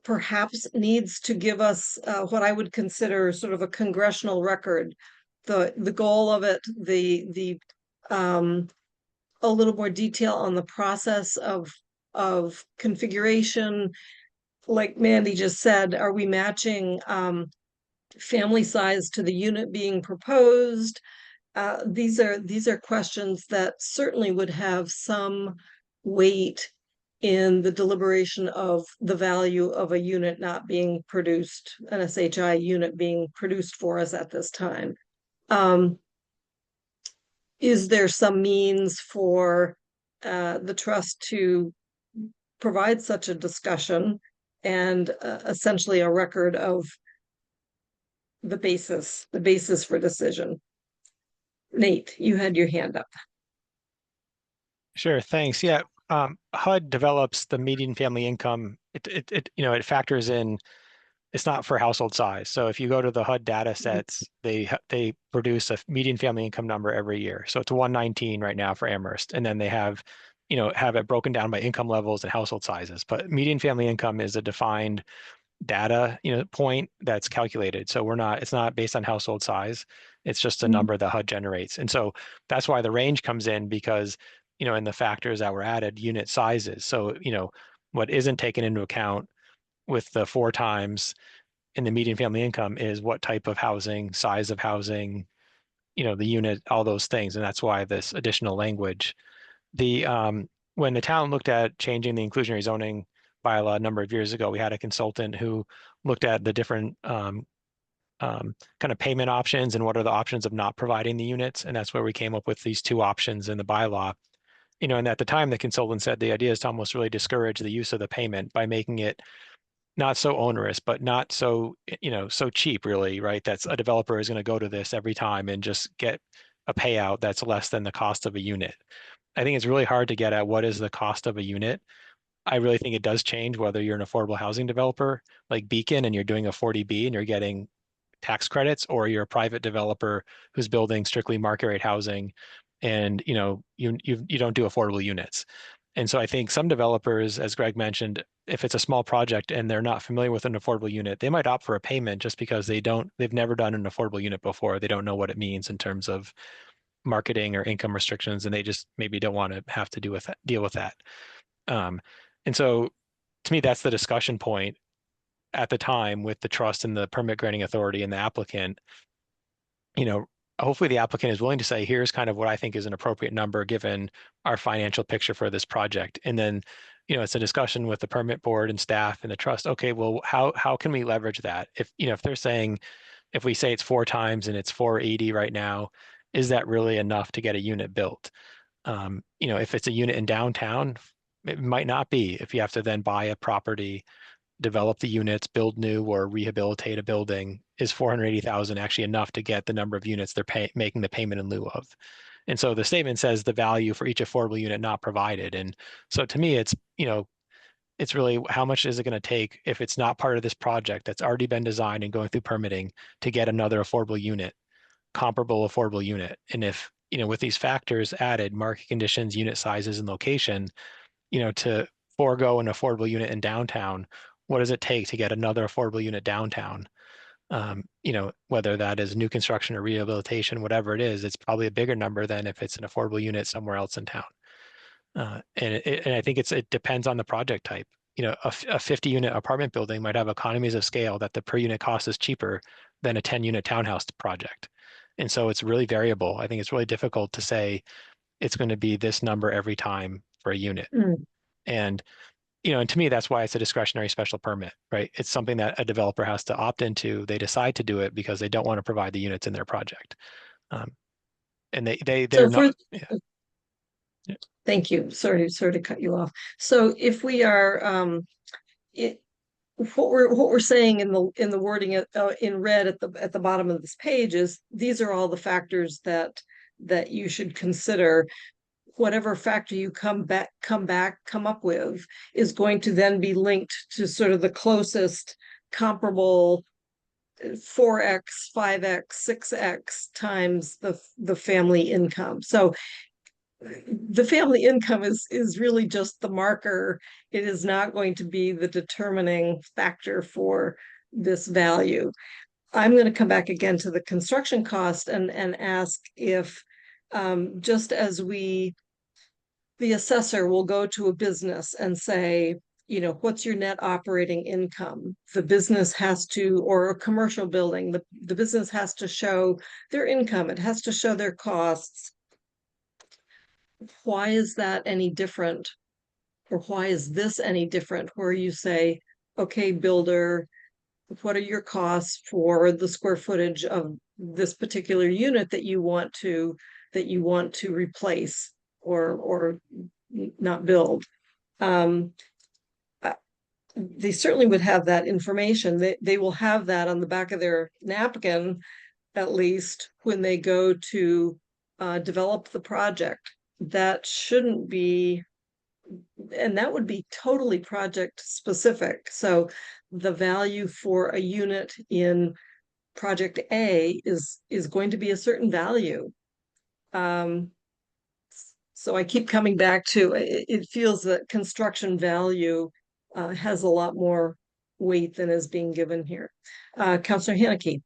perhaps needs to give us what I would consider sort of a congressional record. The goal of it, a little more detail on the process of configuration. Like Mandy just said, are we matching family size to the unit being proposed? These are questions that certainly would have some weight in the deliberation of the value of a unit not being produced, an SHI unit being produced for us at this time. Is there some means for the trust to provide such a discussion and essentially a record of the basis for decision? Nate, you had your hand up. Sure, thanks. Yeah, HUD develops the median family income. It factors in. It's not for household size. So if you go to the HUD data sets, they produce a median family income number every year. So it's 119 right now for Amherst, and then they have it broken down by income levels and household sizes. But median family income is a defined data point that's calculated. So it's not based on household size. It's just a number that HUD generates. And so that's why the range comes in, because in the factors that were added, unit sizes. So what isn't taken into account with the 4 times in the median family income is what type of housing, size of housing, the unit, all those things. And that's why this additional language. When the town looked at changing the inclusionary zoning bylaw a number of years ago, we had a consultant who looked at the different kind of payment options and what are the options of not providing the units. And that's where we came up with these 2 options in the bylaw. And at the time, the consultant said the idea is to almost really discourage the use of the payment by making it not so onerous, but not so, so cheap, really, right? That's a developer is going to go to this every time and just get a payout that's less than the cost of a unit. I think it's really hard to get at what is the cost of a unit. I really think it does change whether you're an affordable housing developer like Beacon and you're doing a 40B and you're getting tax credits, or you're a private developer who's building strictly market rate housing and you don't do affordable units. And so I think some developers, as Greg mentioned, if it's a small project and they're not familiar with an affordable unit, they might opt for a payment just because they've never done an affordable unit before. They don't know what it means in terms of marketing or income restrictions, and they just maybe don't want to have to deal with that. And so to me, that's the discussion point at the time with the trust and the permit granting authority and the applicant. Hopefully the applicant is willing to say, here's kind of what I think is an appropriate number given our financial picture for this project. And then, it's a discussion with the permit board and staff and the trust. Okay, well, how can we leverage that? If they're saying, if we say it's 4 times and it's 480 right now, is that really enough to get a unit built? If it's a unit in downtown, it might not be. If you have to then buy a property, develop the units, build new or rehabilitate a building, is 480,000 actually enough to get the number of units they're making the payment in lieu of? And so the statement says the value for each affordable unit not provided. And so to me, it's really how much is it going to take if it's not part of this project that's already been designed and going through permitting to get another affordable unit, comparable affordable unit. And if, with these factors added, market conditions, unit sizes, and location, to forego an affordable unit in downtown, what does it take to get another affordable unit downtown? Whether that is new construction or rehabilitation, whatever it is, it's probably a bigger number than if it's an affordable unit somewhere else in town. And I think it depends on the project type. A 50-unit apartment building might have economies of scale that the per unit cost is cheaper than a 10-unit townhouse project. And so it's really variable. I think it's really difficult to say it's going to be this number every time for a unit. And and to me, that's why it's a discretionary special permit, right? It's something that a developer has to opt into. They decide to do it because they don't want to provide the units in their project. And they're not. Yeah. Thank you. Sorry to cut you off. So if we are, what we're saying in the wording in red at the bottom of this page is these are all the factors that you should consider. Whatever factor you come up with is going to then be linked to sort of the closest comparable 4x, 5x, 6x times the family income. So the family income is really just the marker. It is not going to be the determining factor for this value. I'm going to come back again to the construction cost and ask if just as the assessor will go to a business and say, what's your net operating income? The business has to, or a commercial building, the business has to show their income. It has to show their costs. Why is that any different? Or why is this any different? Where you say, okay, builder, what are your costs for the square footage of this particular unit that you want to replace or not build? They certainly would have that information. They will have that on the back of their napkin, at least when they go to develop the project. That shouldn't be, and that would be totally project specific. So the value for a unit in project A is going to be a certain value. So I keep coming back to it feels that construction value has a lot more weight than is being given here. Councilor Haneke.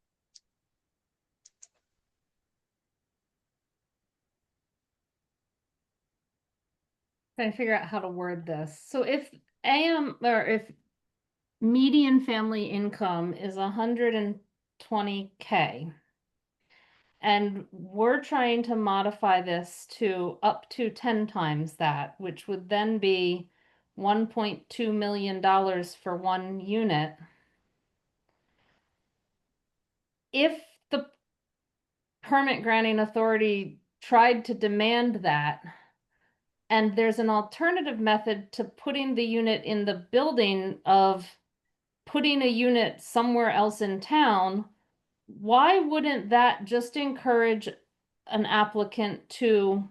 Trying to figure out how to word this. So if if median family income is 120K, and we're trying to modify this to up to 10 times that, which would then be $1.2 million for one unit. If the permit granting authority tried to demand that, and there's an alternative method to putting the unit in the building of putting a unit somewhere else in town, why wouldn't that just encourage an applicant to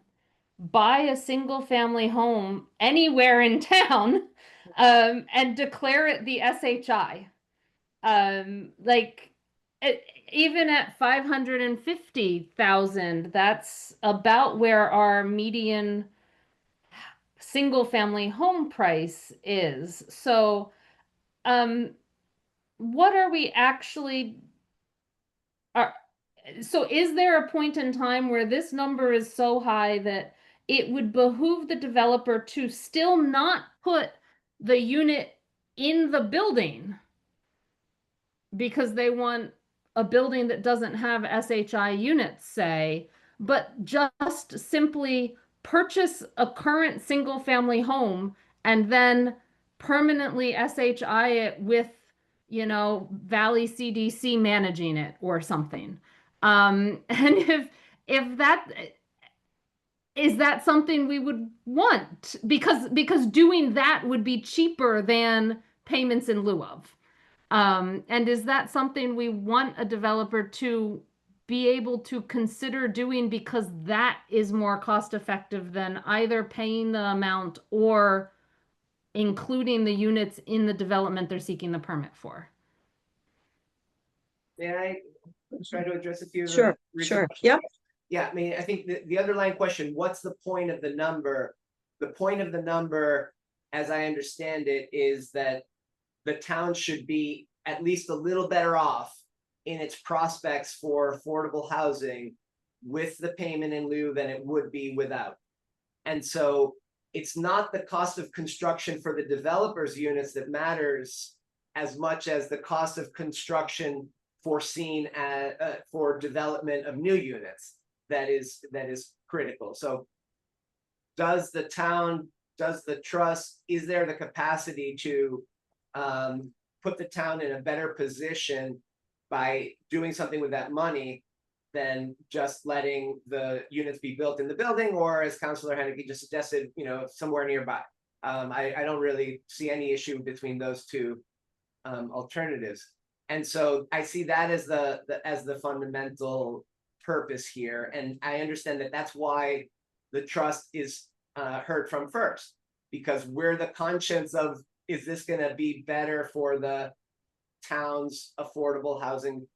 buy a single family home anywhere in town and declare it the SHI? Even at 550,000, that's about where our median single family home price is. So, what are we actually so is there a point in time where this number is so high that it would behoove the developer to still not put the unit in the building because they want a building that doesn't have SHI units, say, but just simply purchase a current single family home and then permanently SHI it with, you know, Valley CDC managing it or something? And if that is that something we would want, because doing that would be cheaper than payments in lieu of. And is that something we want a developer to be able to consider doing because that is more cost effective than either paying the amount or including the units in the development they're seeking the permit for? May I try to address a few of the Sure, recent sure. questions? Yep. Yeah, I mean, I think the underlying question, what's the point of the number? The point of the number, as I understand it, is that the town should be at least a little better off in its prospects for affordable housing with the payment in lieu than it would be without. And so it's not the cost of construction for the developers units that matters as much as the cost of construction foreseen for development of new units that is critical. So does the town, does the trust, is there the capacity to put the town in a better position by doing something with that money than just letting the units be built in the building, or as Councilor Henneke just suggested, you know, somewhere nearby? I don't really see any issue between those two alternatives. And so I see that as the fundamental purpose here. And I understand that that's why the trust is heard from first, because we're the conscience of, is this going to be better for the town's affordable housing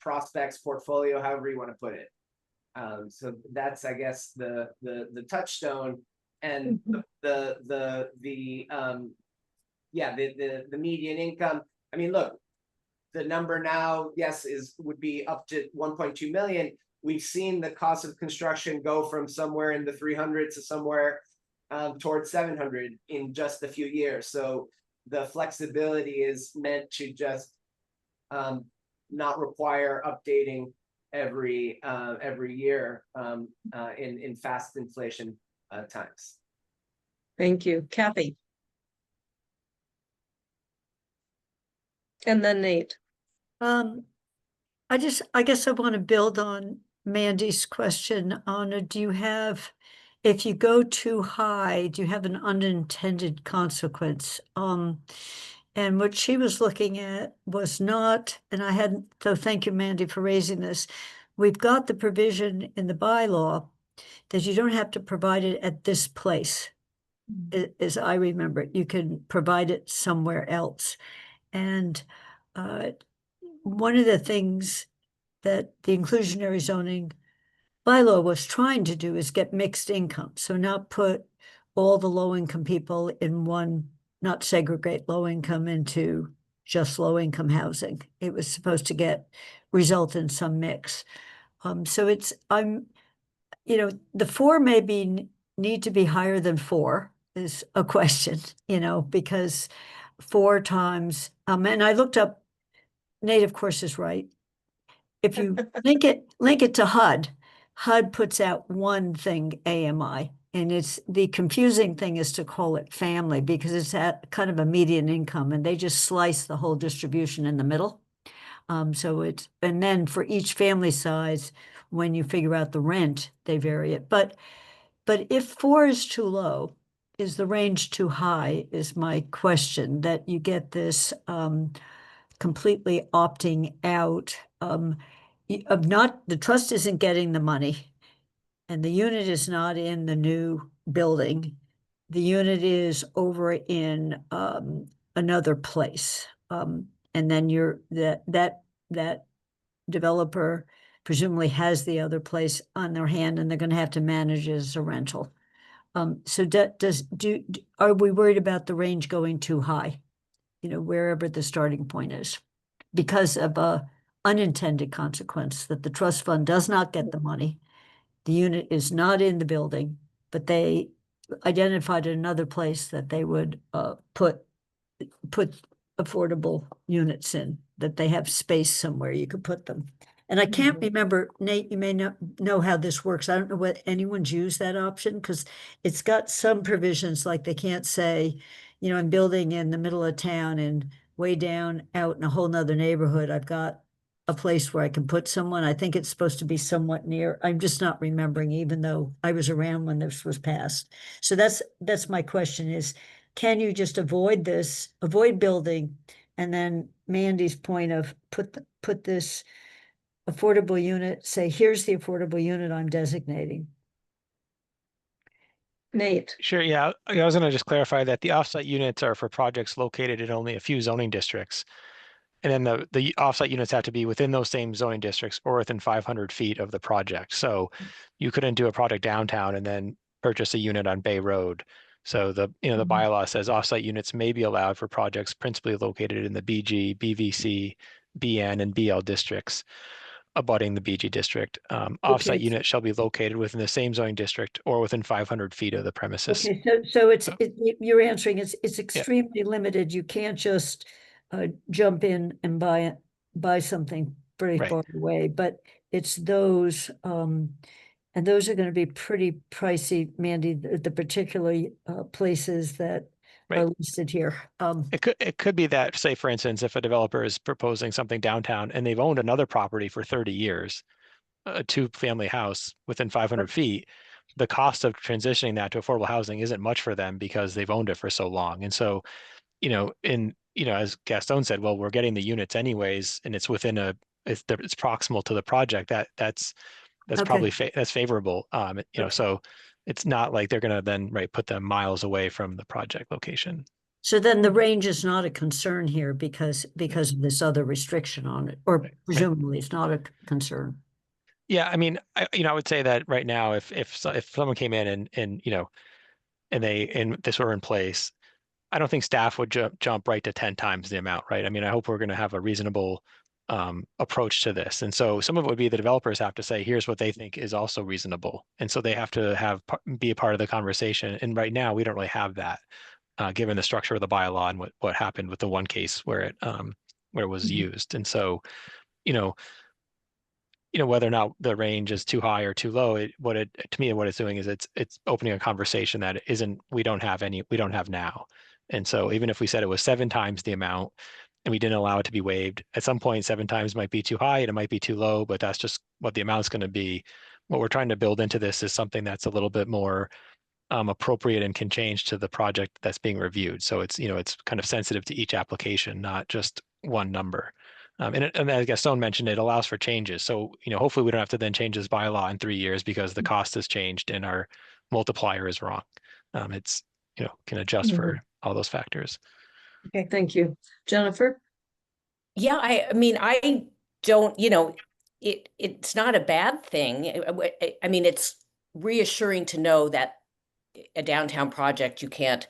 prospects, portfolio, however you want to put it. So that's, I guess, the touchstone, and the median income. I mean, look, the number now, yes, would be up to 1.2 million. We've seen the cost of construction go from somewhere in the 300 to somewhere towards 700 in just a few years. So the flexibility is meant to just not require updating every year in fast inflation times. Thank you. Kathy. And then Nate. I guess I want to build on Mandy's question on do you have, if you go too high, do you have an unintended consequence? And what she was looking at was not, and I hadn't, so thank you, Mandy, for raising this. We've got the provision in the bylaw that you don't have to provide it at this place. As I remember it, you can provide it somewhere else. And one of the things that the inclusionary zoning bylaw was trying to do is get mixed income. So not put all the low-income people in one, not segregate low income into just low income housing. It was supposed to result in some mix. So it's, the 4 maybe need to be higher than 4 is a question, because 4 times, and I looked up, Nate, of course, is right. If you link it to HUD, HUD puts out one thing, AMI, and it's the confusing thing is to call it family because it's at kind of a median income, and they just slice the whole distribution in the middle. So it's, and then for each family size, when you figure out the rent, they vary it. But if 4 is too low, is the range too high? Is my question, that you get this completely opting out of not, the trust isn't getting the money and the unit is not in the new building. The unit is over in another place. And then that developer presumably has the other place on their hand and they're going to have to manage it as a rental. So are we worried about the range going too high? You know, wherever the starting point is, because of a unintended consequence that the trust fund does not get the money. The unit is not in the building, but they identified another place that they would put affordable units in, that they have space somewhere you could put them. And I can't remember, Nate, you may know how this works. I don't know what anyone's used that option, because it's got some provisions, like they can't say, you know, I'm building in the middle of town and way down out in a whole nother neighborhood, I've got a place where I can put someone. I think it's supposed to be somewhat near. I'm just not remembering, even though I was around when this was passed. So that's my question is, can you just avoid building, and then Mandy's point of put this affordable unit, say, here's the affordable unit I'm designating. Nate, Sure, yeah, I was gonna just clarify that the offsite units are for projects located in only a few zoning districts. And then the offsite units have to be within those same zoning districts or within 500 feet of the project. So you couldn't do a project downtown and then purchase a unit on Bay Road. So the bylaw says offsite units may be allowed for projects principally located in the BG, BVC, BN, and BL districts abutting the BG district. Offsite Okay. units shall be located within the same zoning district or within 500 feet of the premises. Okay, so you're answering, it's extremely limited. You can't just jump in and buy something very Right. far away, but it's those, and those are gonna be pretty pricey, Mandy, the particular places that are Right. listed here. It could be that, say, for instance, if a developer is proposing something downtown and they've owned another property for 30 years, a two-family house within 500 feet, the cost of transitioning that to affordable housing isn't much for them because they've owned it for so long. And so, as Gaston said, well, we're getting the units anyways, and it's within it's proximal to the project. That's Okay. probably that's favorable. Okay. So it's not like they're gonna then put them miles away from the project location. So then the range is not a concern here because of this other restriction on it, or presumably it's not a concern. Yeah, I mean, I would say that right now, if someone came in and this were in place, I don't think staff would jump right to 10 times the amount, right? I mean, I hope we're going to have a reasonable approach to this, and so some of it would be the developers have to say, here's what they think is also reasonable, and so they have to be a part of the conversation. And right now, we don't really have that, given the structure of the bylaw and what happened with the one case where it was used, and so you know whether or not the range is too high or too low, to me, what it's doing is it's opening a conversation that we don't have now. And so even if we said it was 7 times the amount and we didn't allow it to be waived, at some point 7 times might be too high and it might be too low, but that's just what the amount's going to be. What we're trying to build into this is something that's a little bit more appropriate and can change to the project that's being reviewed. So it's kind of sensitive to each application, not just one number. And as Gaston mentioned, it allows for changes. So, hopefully we don't have to then change this bylaw in 3 years because the cost has changed and our multiplier is wrong. It's, can adjust for all those factors. okay, thank you. Jennifer? Yeah, I mean, I don't, it's not a bad thing. I mean, it's reassuring to know that a downtown project, you can't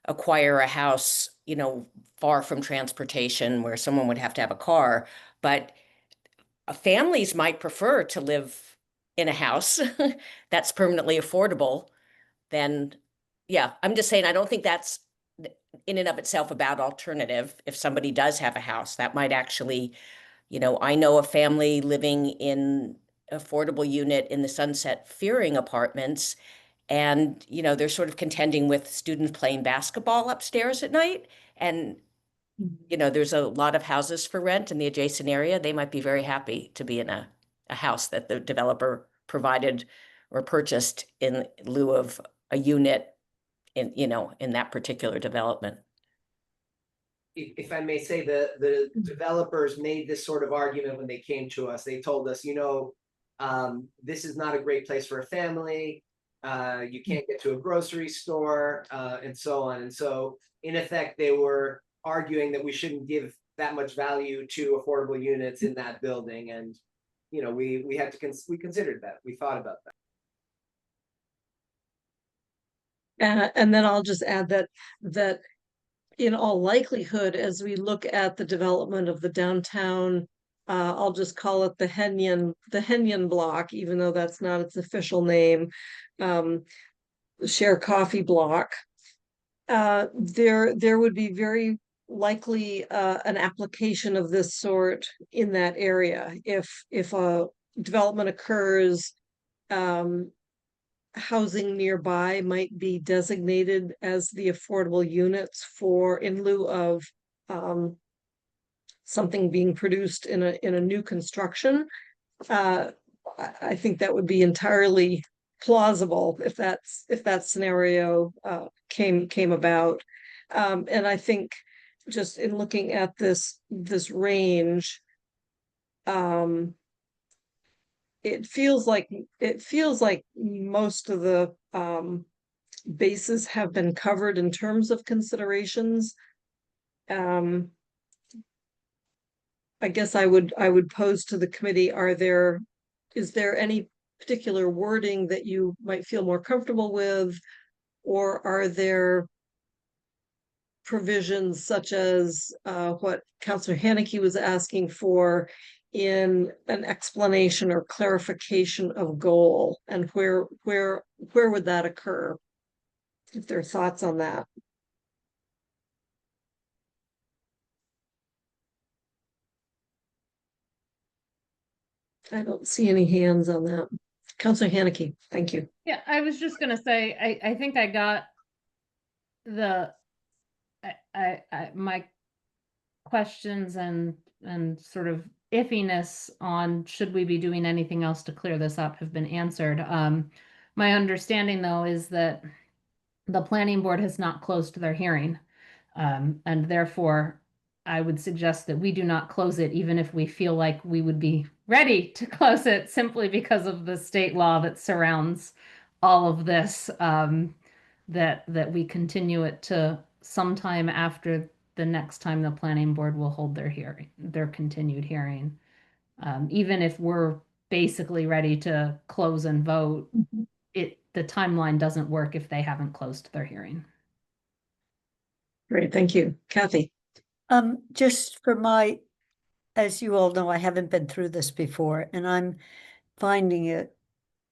acquire a house, far from transportation where someone would have to have a car, but families might prefer to live in a house that's permanently affordable. Then, yeah, I'm just saying, I don't think that's in and of itself a bad alternative. If somebody does have a house, that might actually, I know a family living in affordable unit in the Sunset Fearing Apartments, and they're sort of contending with students playing basketball upstairs at night, and there's a lot of houses for rent in the adjacent area. They might be very happy to be in a house that the developer provided or purchased in lieu of a unit in that particular development. If I may say, the developers made this sort of argument when they came to us. They told us, this is not a great place for a family. You can't get to a grocery store, and so on. And so, in effect, they were arguing that we shouldn't give that much value to affordable units in that building. And, we had to we considered that. We thought about that. And then I'll just add that in all likelihood, as we look at the development of the downtown, I'll just call it the Henyon block, even though that's not its official name, the Share Coffee block. There would be very likely an application of this sort in that area. If a development occurs, housing nearby might be designated as the affordable units for in lieu of something being produced in a new construction. I think that would be entirely plausible if that scenario came about. And I think just in looking at this range, it feels like most of the bases have been covered in terms of considerations. I guess I would pose to the committee, is there any particular wording that you might feel more comfortable with, or are there provisions such as what Councillor Haneke was asking for in an explanation or clarification of goal, and where would that occur? If there are thoughts on that. I don't see any hands on that. Councillor Haneke, thank you. Yeah, I was just gonna say, I think I got the, my questions and sort of iffiness on should we be doing anything else to clear this up have been answered. My understanding though is that the planning board has not closed their hearing. And therefore I would suggest that we do not close it, even if we feel like we would be ready to close it, simply because of the state law that surrounds all of this, that we continue it to sometime after the next time the planning board will hold their hearing, their continued hearing. Even if we're basically ready to close and vote, the timeline doesn't work if they haven't closed their hearing. Great, thank you. Kathy. Just for as you all know, I haven't been through this before, and I'm finding it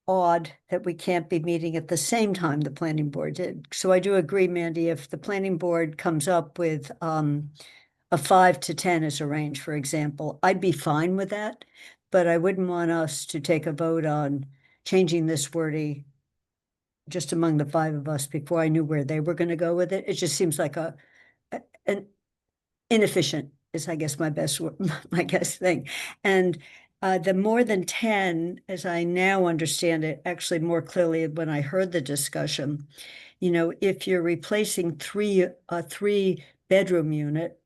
odd that we can't be meeting at the same time the planning board did. So I do agree, Mandy, if the planning board comes up with a 5 to 10 as a range, for example, I'd be fine with that, but I wouldn't want us to take a vote on changing this wording just among the 5 of us before I knew where they were going to go with it. It just seems like an inefficient is, I guess, my best thing. And the more than 10, as I now understand it, actually more clearly when I heard the discussion, if you're replacing a 3-bedroom unit,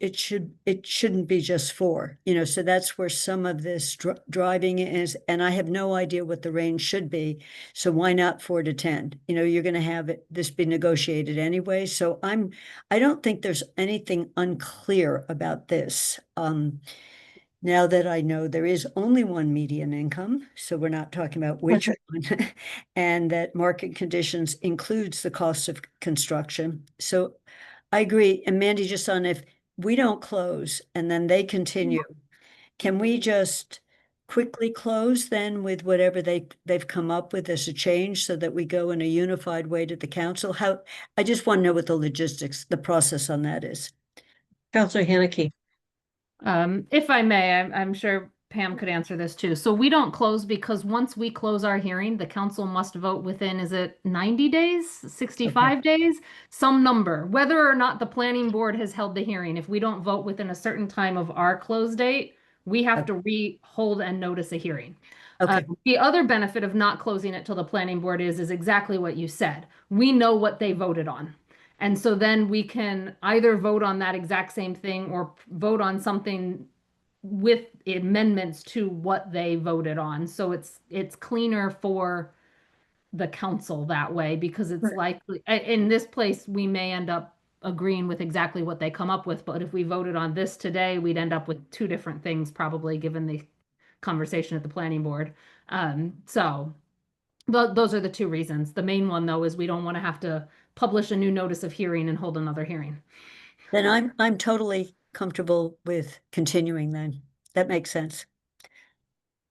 it shouldn't be just 4, so that's where some of this driving is. And I have no idea what the range should be. So why not 4 to 10? You're going to have this be negotiated anyway. So I don't think there's anything unclear about this. Now that I know there is only one median income, so we're not talking about which one, and that market conditions includes the cost of construction. So I agree. And Mandy, just on if we don't close and then they continue, can we just quickly close then with whatever they've come up with as a change so that we go in a unified way to the council? I just want to know what the logistics, the process on that is. Councillor Haneke. If I may, I'm sure Pam could answer this too. So we don't close because once we close our hearing, the council must vote within, is it 90 days, 65 days, some number, whether or not the planning board has held the hearing. If we don't vote within a certain time of our close date, we have to hold and notice a hearing. Okay. The other benefit of not closing it till the planning board is exactly what you said. We know what they voted on. And so then we can either vote on that exact same thing or vote on something with amendments to what they voted on. So it's cleaner for the council that way, because it's likely in this place we may end up agreeing with exactly what they come up with. But if we voted on this today, we'd end up with 2 different things, probably, given the conversation at the planning board. So Those are the two reasons. The main one, though, is we don't want to have to publish a new notice of hearing and hold another hearing. Then I'm totally comfortable with continuing then. That makes sense.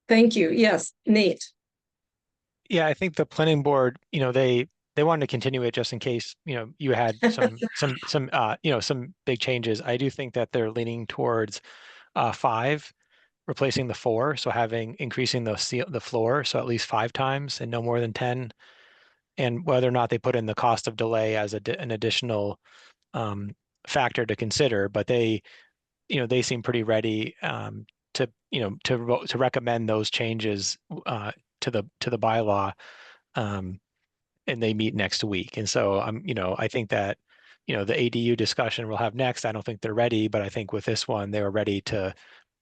Thank you. Yes, Nate. Yeah, I think the planning board, they wanted to continue it just in case, you had some big changes. I do think that they're leaning towards 5, replacing the 4, so increasing the floor, so at least 5 times and no more than 10. And whether or not they put in the cost of delay as an additional factor to consider, but they seem pretty ready to recommend those changes to the bylaw, and they meet next week. And so I think that the ADU discussion we'll have next, I don't think they're ready, but I think with this one they were ready to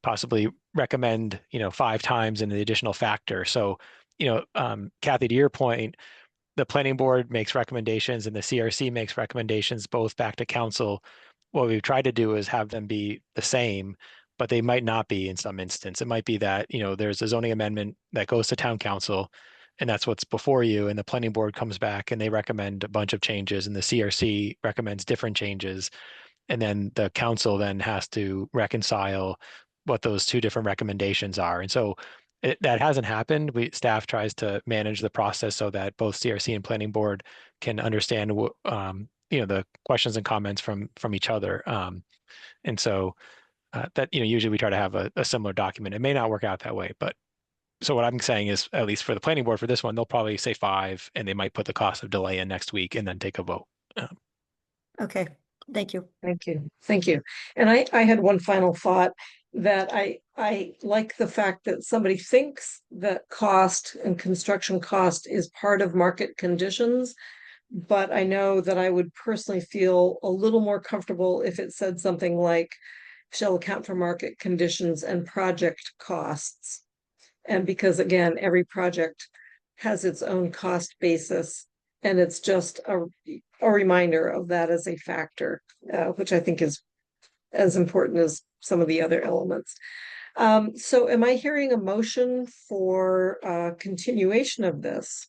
possibly recommend 5 times and the additional factor. So Kathy, to your point, the planning board makes recommendations and the CRC makes recommendations both back to council. What we've tried to do is have them be the same, but they might not be in some instance. It might be that, there's a zoning amendment that goes to town council and that's what's before you, and the planning board comes back and they recommend a bunch of changes and the CRC recommends different changes. And then the council then has to reconcile what those 2 different recommendations are. And so that hasn't happened. Staff tries to manage the process so that both CRC and planning board can understand the questions and comments from each other. And so that usually we try to have a similar document. It may not work out that way, but so what I'm saying is, at least for the planning board for this one, they'll probably say 5, and they might put the cost of delay in next week and then take a vote. Okay, thank you. Thank you. Thank you. And I had one final thought that I like the fact that somebody thinks that cost and construction cost is part of market conditions. But I know that I would personally feel a little more comfortable if it said something like shall account for market conditions and project costs. And because again, every project has its own cost basis, and it's just a reminder of that as a factor, which I think is as important as some of the other elements. So am I hearing a motion for continuation of this?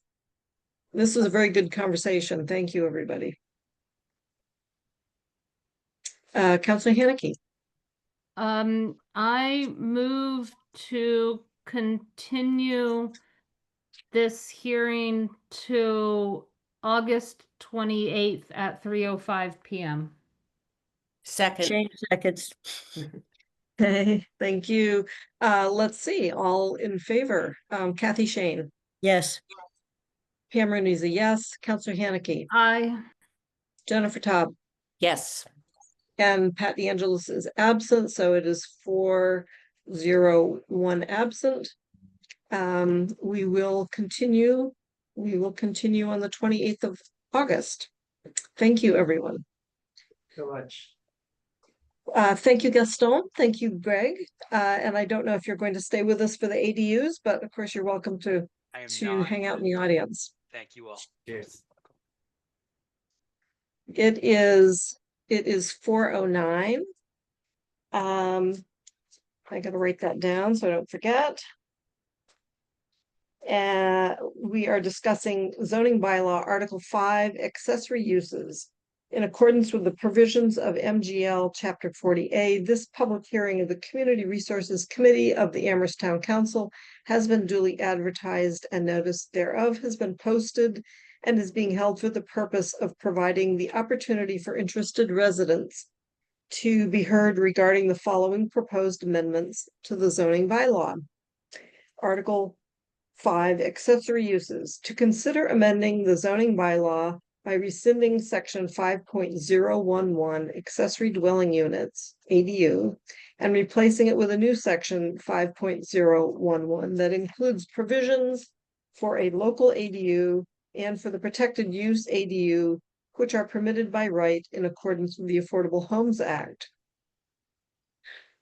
This was a very good conversation. Thank you, everybody. Councilor Haneke. I move to continue this hearing to August 28th at 3:05 p.m. Second. Shane seconds. Okay, thank you. Let's see, all in favor. Kathy Shane. Yes. Pam Rooney's a yes. Councilor Haneke. Aye. Jennifer Taub. Yes. And Pat DeAngelis is absent, so it is 4-0-1 absent. We will continue. We will continue on the 28th of August. Thank you, everyone. So much. Thank you, Gaston. Thank you, Greg. And I don't know if you're going to stay with us for the ADUs, but of course you're welcome to hang out in the audience. Thank you all. Cheers. It is 4:09. I gotta write that down so I don't forget. We are discussing zoning bylaw Article 5 accessory uses. In accordance with the provisions of MGL Chapter 40A, this public hearing of the Community Resources Committee of the Amherst Town Council has been duly advertised, and notice thereof has been posted and is being held for the purpose of providing the opportunity for interested residents to be heard regarding the following proposed amendments to the zoning bylaw. Article 5, accessory uses. To consider amending the zoning bylaw by rescinding section 5.011 accessory dwelling units, ADU, and replacing it with a new section 5.011 that includes provisions for a local ADU and for the protected use ADU, which are permitted by right in accordance with the Affordable Homes Act.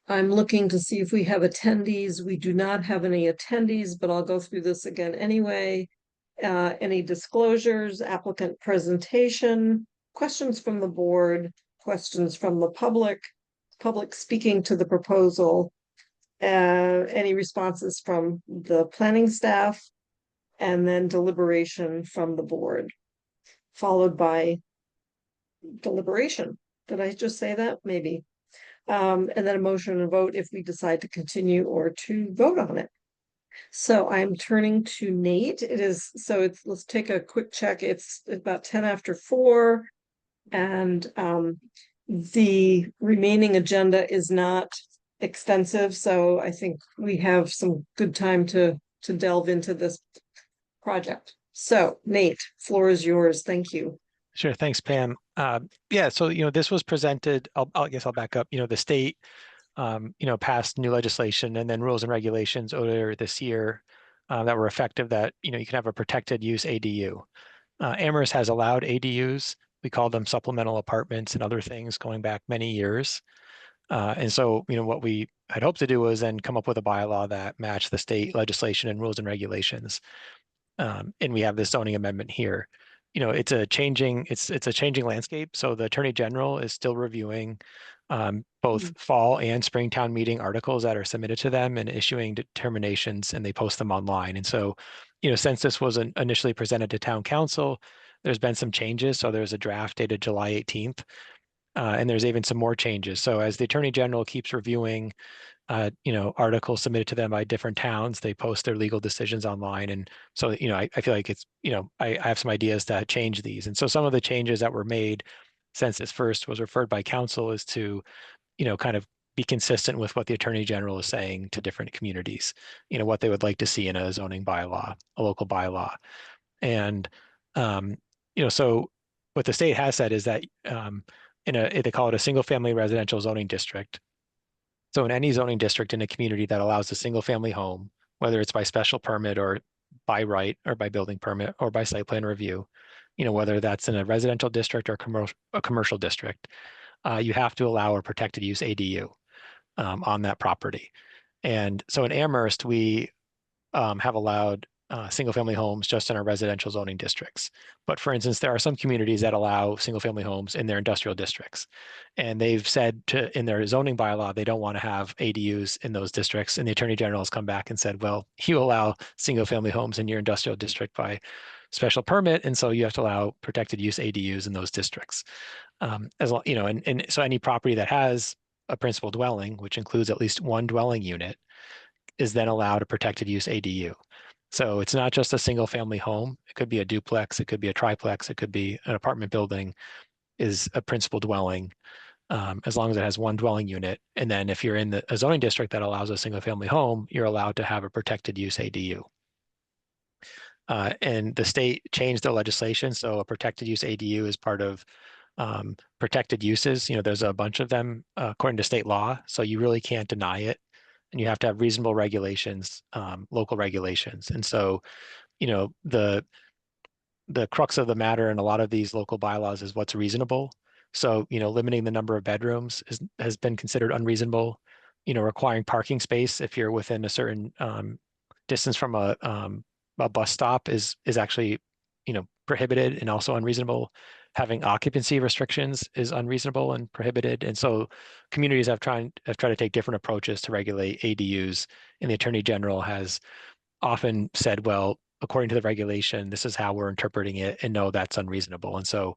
I'm looking to see if we have attendees. We do not have any attendees, but I'll go through this again anyway. Any disclosures, applicant presentation, questions from the board, questions from the public speaking to the proposal, any responses from the planning staff, and then deliberation from the board, followed by deliberation. Did I just say that? Maybe. And then a motion and vote if we decide to continue or to vote on it. So I'm turning to Nate. Let's take a quick check. It's about 10 after 4. And the remaining agenda is not extensive, so I think we have some good time to delve into this project. So Nate, floor is yours. Thank you. Sure. Thanks, Pam. Yeah, so, this was presented, I guess I'll back up, the state, passed new legislation and then rules and regulations earlier this year that were effective that, you can have a protected use ADU. Amherst has allowed ADUs. We call them supplemental apartments and other things going back many years. And so, what we had hoped to do was then come up with a bylaw that matched the state legislation and rules and regulations. And we have this zoning amendment here. It's a changing landscape. So the Attorney General is still reviewing both fall and spring town meeting articles that are submitted to them and issuing determinations, and they post them online. And so, since this was initially presented to town council, there's been some changes. So there's a draft dated July 18th, and there's even some more changes. So as the Attorney General keeps reviewing articles submitted to them by different towns, they post their legal decisions online. And so, I feel like it's, I have some ideas to change these. And so some of the changes that were made since this first was referred by council is to, kind of be consistent with what the Attorney General is saying to different communities, what they would like to see in a zoning bylaw, a local bylaw. And, so what the state has said is that they call it a single family residential zoning district. So in any zoning district in a community that allows a single family home, whether it's by special permit or by right or by building permit or by site plan review, whether that's in a residential district or a commercial district, you have to allow a protected use ADU on that property. And so in Amherst, we have allowed single family homes just in our residential zoning districts. But for instance, there are some communities that allow single family homes in their industrial districts. And they've said in their zoning bylaw, they don't want to have ADUs in those districts. And the Attorney General has come back and said, well, you allow single family homes in your industrial district by special permit. And so you have to allow protected use ADUs in those districts. And so any property that has a principal dwelling, which includes at least one dwelling unit, is then allowed a protected use ADU. So it's not just a single family home. It could be a duplex, it could be a triplex, it could be an apartment building is a principal dwelling, as long as it has one dwelling unit. And then if you're in a zoning district that allows a single family home, you're allowed to have a protected use ADU. And the state changed the legislation. So a protected use ADU is part of protected uses. There's a bunch of them according to state law. So you really can't deny it. And you have to have reasonable regulations, local regulations. And so, the crux of the matter in a lot of these local bylaws is what's reasonable. So, limiting the number of bedrooms has been considered unreasonable. Requiring parking space if you're within a certain distance from a bus stop is actually, prohibited and also unreasonable. Having occupancy restrictions is unreasonable and prohibited. And so communities have tried to take different approaches to regulate ADUs. And the Attorney General has often said, well, according to the regulation, this is how we're interpreting it, and no, that's unreasonable. And so,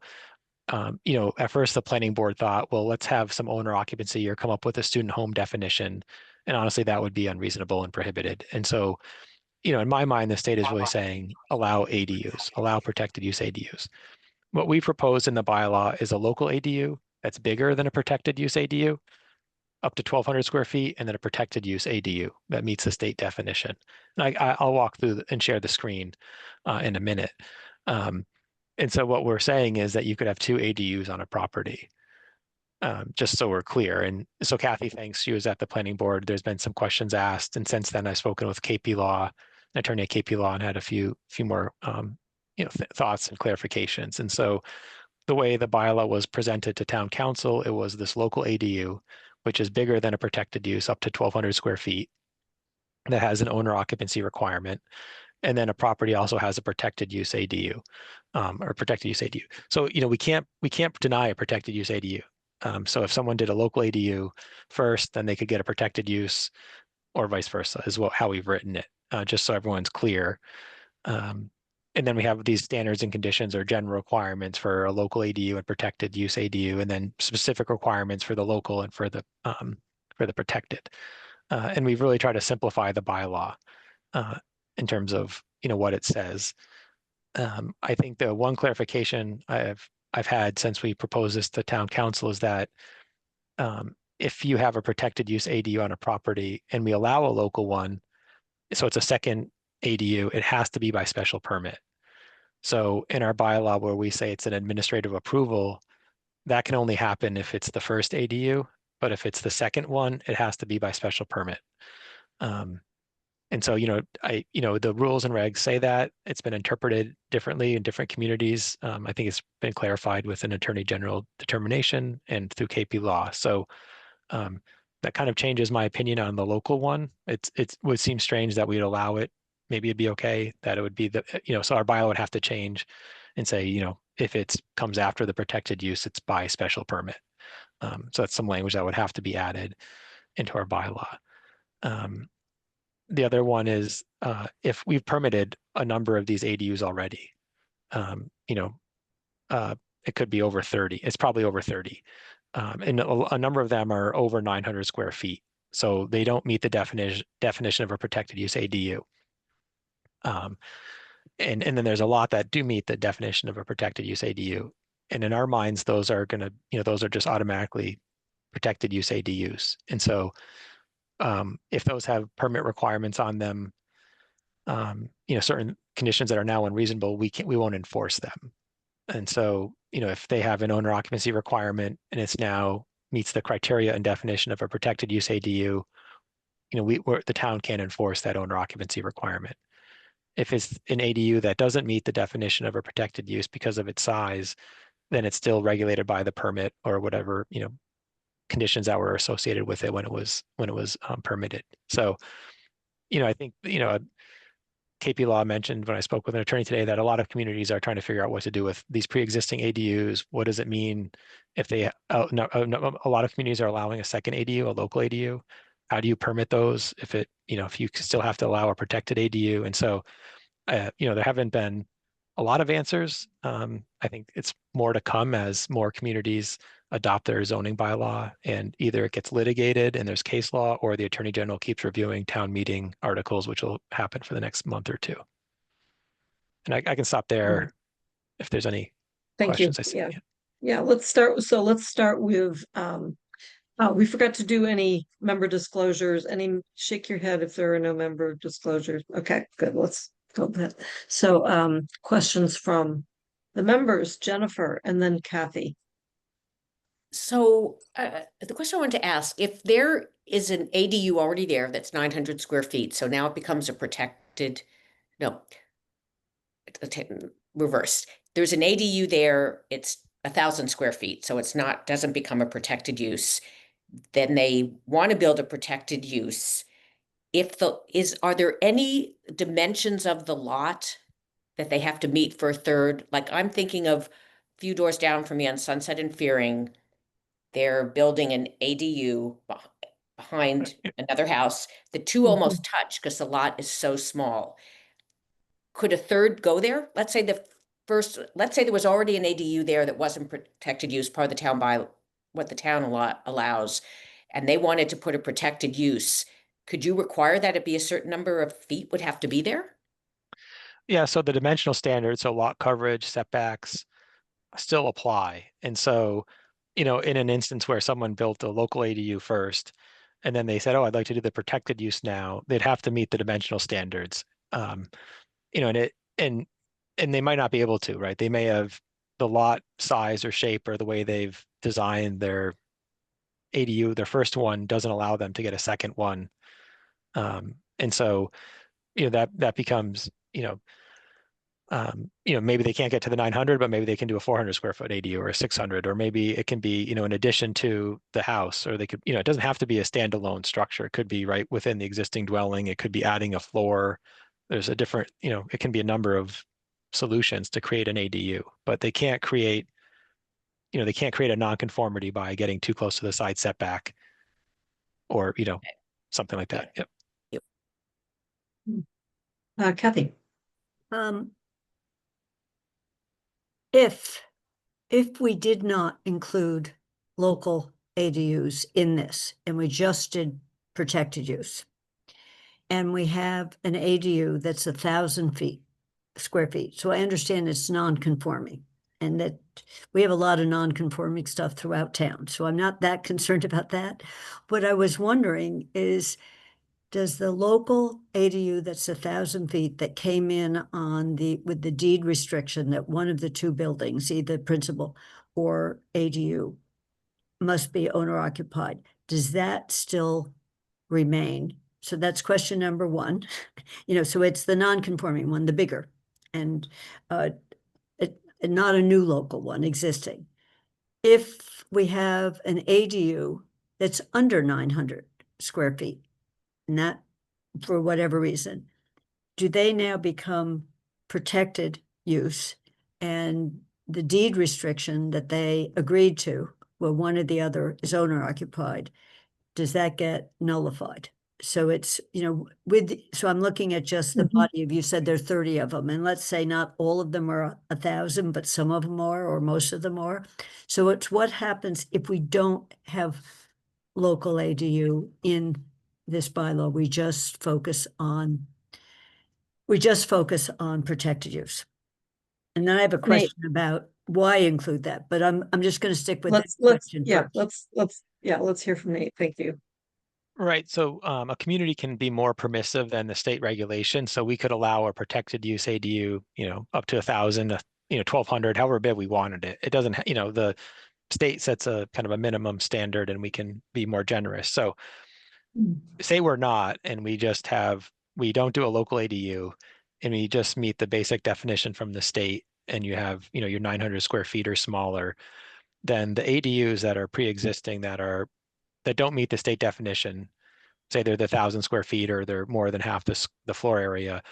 at first the planning board thought, well, let's have some owner occupancy or come up with a student home definition. And honestly, that would be unreasonable and prohibited. And so, in my mind, the state is really saying, allow ADUs, allow protected use ADUs. What we proposed in the bylaw is a local ADU that's bigger than a protected use ADU, up to 1,200 square feet, and then a protected use ADU that meets the state definition. And I'll walk through and share the screen in a minute. And so what we're saying is that you could have 2 ADUs on a property, just so we're clear. And so Kathy, thanks, she was at the planning board. There's been some questions asked. And since then I've spoken with KP Law, an attorney at KP Law, and had a few more thoughts and clarifications. And so the way the bylaw was presented to town council, it was this local ADU, which is bigger than a protected use up to 1,200 square feet, that has an owner occupancy requirement. And then a property also has a protected use ADU, or protected use ADU. So, we can't deny a protected use ADU. So if someone did a local ADU first, then they could get a protected use, or vice versa is how we've written it, just so everyone's clear. And then we have these standards and conditions or general requirements for a local ADU and protected use ADU, and then specific requirements for the local and for the protected. And we've really tried to simplify the bylaw in terms of what it says. I think the one clarification I've had since we proposed this to town council is that if you have a protected use ADU on a property and we allow a local one, so it's a second ADU, it has to be by special permit. So in our bylaw where we say it's an administrative approval, that can only happen if it's the first ADU, but if it's the second one, it has to be by special permit. And so, the rules and regs say that. It's been interpreted differently in different communities. I think it's been clarified with an attorney general determination and through KP law. So that kind of changes my opinion on the local one. It would seem strange that we'd allow it. Maybe it'd be okay that it would be so our bylaw would have to change and say, if it comes after the protected use, it's by special permit. So that's some language that would have to be added into our bylaw. The other one is if we've permitted a number of these ADUs already, it could be over 30. It's probably over 30. And a number of them are over 900 square feet. So they don't meet the definition of a protected use ADU. And then there's a lot that do meet the definition of a protected use ADU. And in our minds, those are those are just automatically protected use ADUs. And so if those have permit requirements on them, certain conditions that are now unreasonable, we won't enforce them. And so, if they have an owner occupancy requirement and it's now meets the criteria and definition of a protected use ADU, the town can't enforce that owner occupancy requirement. If it's an ADU that doesn't meet the definition of a protected use because of its size, then it's still regulated by the permit or whatever, conditions that were associated with it when it was permitted. So, I think, KP Law mentioned when I spoke with an attorney today that a lot of communities are trying to figure out what to do with these pre-existing ADUs. What does it mean if they, a lot of communities are allowing a second ADU, a local ADU? How do you permit those if if you still have to allow a protected ADU? And so, there haven't been a lot of answers. I think it's more to come as more communities adopt their zoning bylaw, and either it gets litigated and there's case law, or the Attorney General keeps reviewing town meeting articles, which will happen for the next month or two. And I can stop there if there's any Thank you. questions. I see. Yeah, let's start. So let's start with, we forgot to do any member disclosures. Shake your head if there are no member disclosures. Okay, good. Let's go with that. So questions from the members, Jennifer, and then Kathy. So the question I wanted to ask, if there is an ADU already there that's 900 square feet, so now it becomes a protected, reverse. There's an ADU there, it's 1,000 square feet, so doesn't become a protected use. Then they want to build a protected use. Are there any dimensions of the lot that they have to meet for a third? Like I'm thinking of a few doors down from me on Sunset and Fearing. They're building an ADU behind another house. The two almost touch because the lot is so small. Could a third go there? Let's say there was already an ADU there that wasn't protected use, part of the town by what the town allows, and they wanted to put a protected use. Could you require that it be a certain number of feet would have to be there? Yeah, so the dimensional standards, so lot coverage, setbacks still apply. And so, in an instance where someone built a local ADU first, and then they said, oh, I'd like to do the protected use now, they'd have to meet the dimensional standards. And they might not be able to, right? They may have the lot size or shape or the way they've designed their ADU, their first one doesn't allow them to get a second one. And so, that becomes, maybe they can't get to the 900, but maybe they can do a 400 square foot ADU or a 600, or maybe it can be, in addition to the house, or they could, it doesn't have to be a standalone structure. It could be right within the existing dwelling. It could be adding a floor. There's a different, it can be a number of solutions to create an ADU, but they can't create, they can't create a nonconformity by getting too close to the side setback or, something like that. Yep. Kathy. If we did not include local ADUs in this, and we just did protected use, and we have an ADU that's 1,000 square feet, so I understand it's non-conforming, and that we have a lot of non-conforming stuff throughout town, so I'm not that concerned about that. What I was wondering is, does the local ADU that's 1,000 feet that came in on with the deed restriction that one of the two buildings, either principal or ADU, must be owner occupied, does that still remain? So that's question number one. So it's the non-conforming one, the bigger, and not a new local one existing. If we have an ADU that's under 900 square feet, not for whatever reason, do they now become protected use? And the deed restriction that they agreed to, where one or the other is owner occupied, does that get nullified? So it's, so I'm looking at just the body of, you said there are 30 of them, and let's say not all of them are 1,000, but some of them are, or most of them are. So it's what happens if we don't have local ADU in this bylaw, we just focus on protected use. And then I have a question about why include that, but I'm just going to stick with this question first. Let's hear from Nate. Thank you. Right. So a community can be more permissive than the state regulation. So we could allow a protected use ADU, up to 1,000, 1,200, however big we wanted it. It doesn't, the state sets a kind of a minimum standard, and we can be more generous. So say we're not, and we don't do a local ADU, and we just meet the basic definition from the state, and you have, your 900 square feet or smaller, then the ADUs that are pre-existing that don't meet the state definition, say they're the 1,000 square feet or they're more than half the floor area,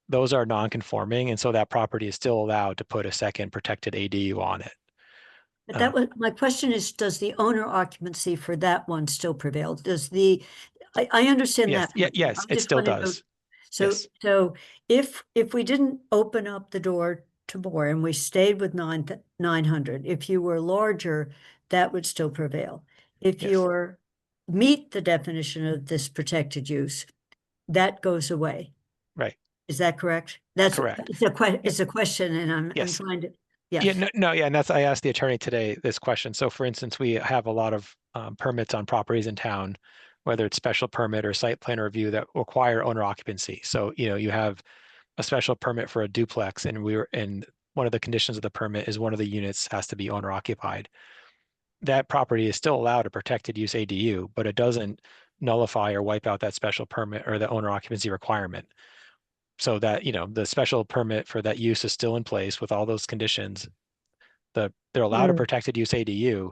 those are non-conforming, and so that property is still allowed to put a second protected ADU on it. But that was my question: is does the owner occupancy for that one still prevail? I understand yes, that. Yes, it still does. So if we didn't open up the door to more and we stayed with 900, if you were larger, that would still prevail. If you meet the definition of this protected use, that goes away. Right. Is that correct? That's correct. It's a question, and I'm trying to. Yes. And I asked the attorney today this question. So for instance, we have a lot of permits on properties in town, whether it's special permit or site plan review, that require owner occupancy. So, you have a special permit for a duplex, and one of the conditions of the permit is one of the units has to be owner occupied. That property is still allowed a protected use ADU, but it doesn't nullify or wipe out that special permit or the owner occupancy requirement. So that, the special permit for that use is still in place with all those conditions. They're allowed a protected use ADU.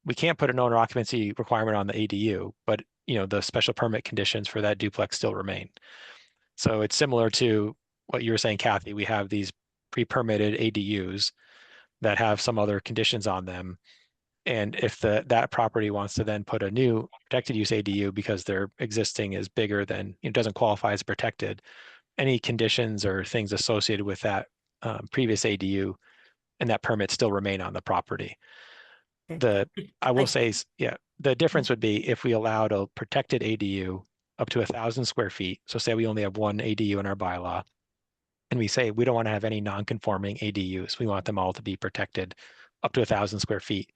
We can't put an owner occupancy requirement on the ADU, but the special permit conditions for that duplex still remain. So it's similar to what you were saying, Kathy. We have these pre-permitted ADUs that have some other conditions on them. And if that property wants to then put a new protected use ADU because their existing is bigger than, it doesn't qualify as protected, any conditions or things associated with that previous ADU and that permit still remain on the property. I will say, the difference would be if we allowed a protected ADU up to 1,000 square feet. So say we only have one ADU in our bylaw, and we say we don't want to have any non-conforming ADUs. We want them all to be protected up to 1,000 square feet.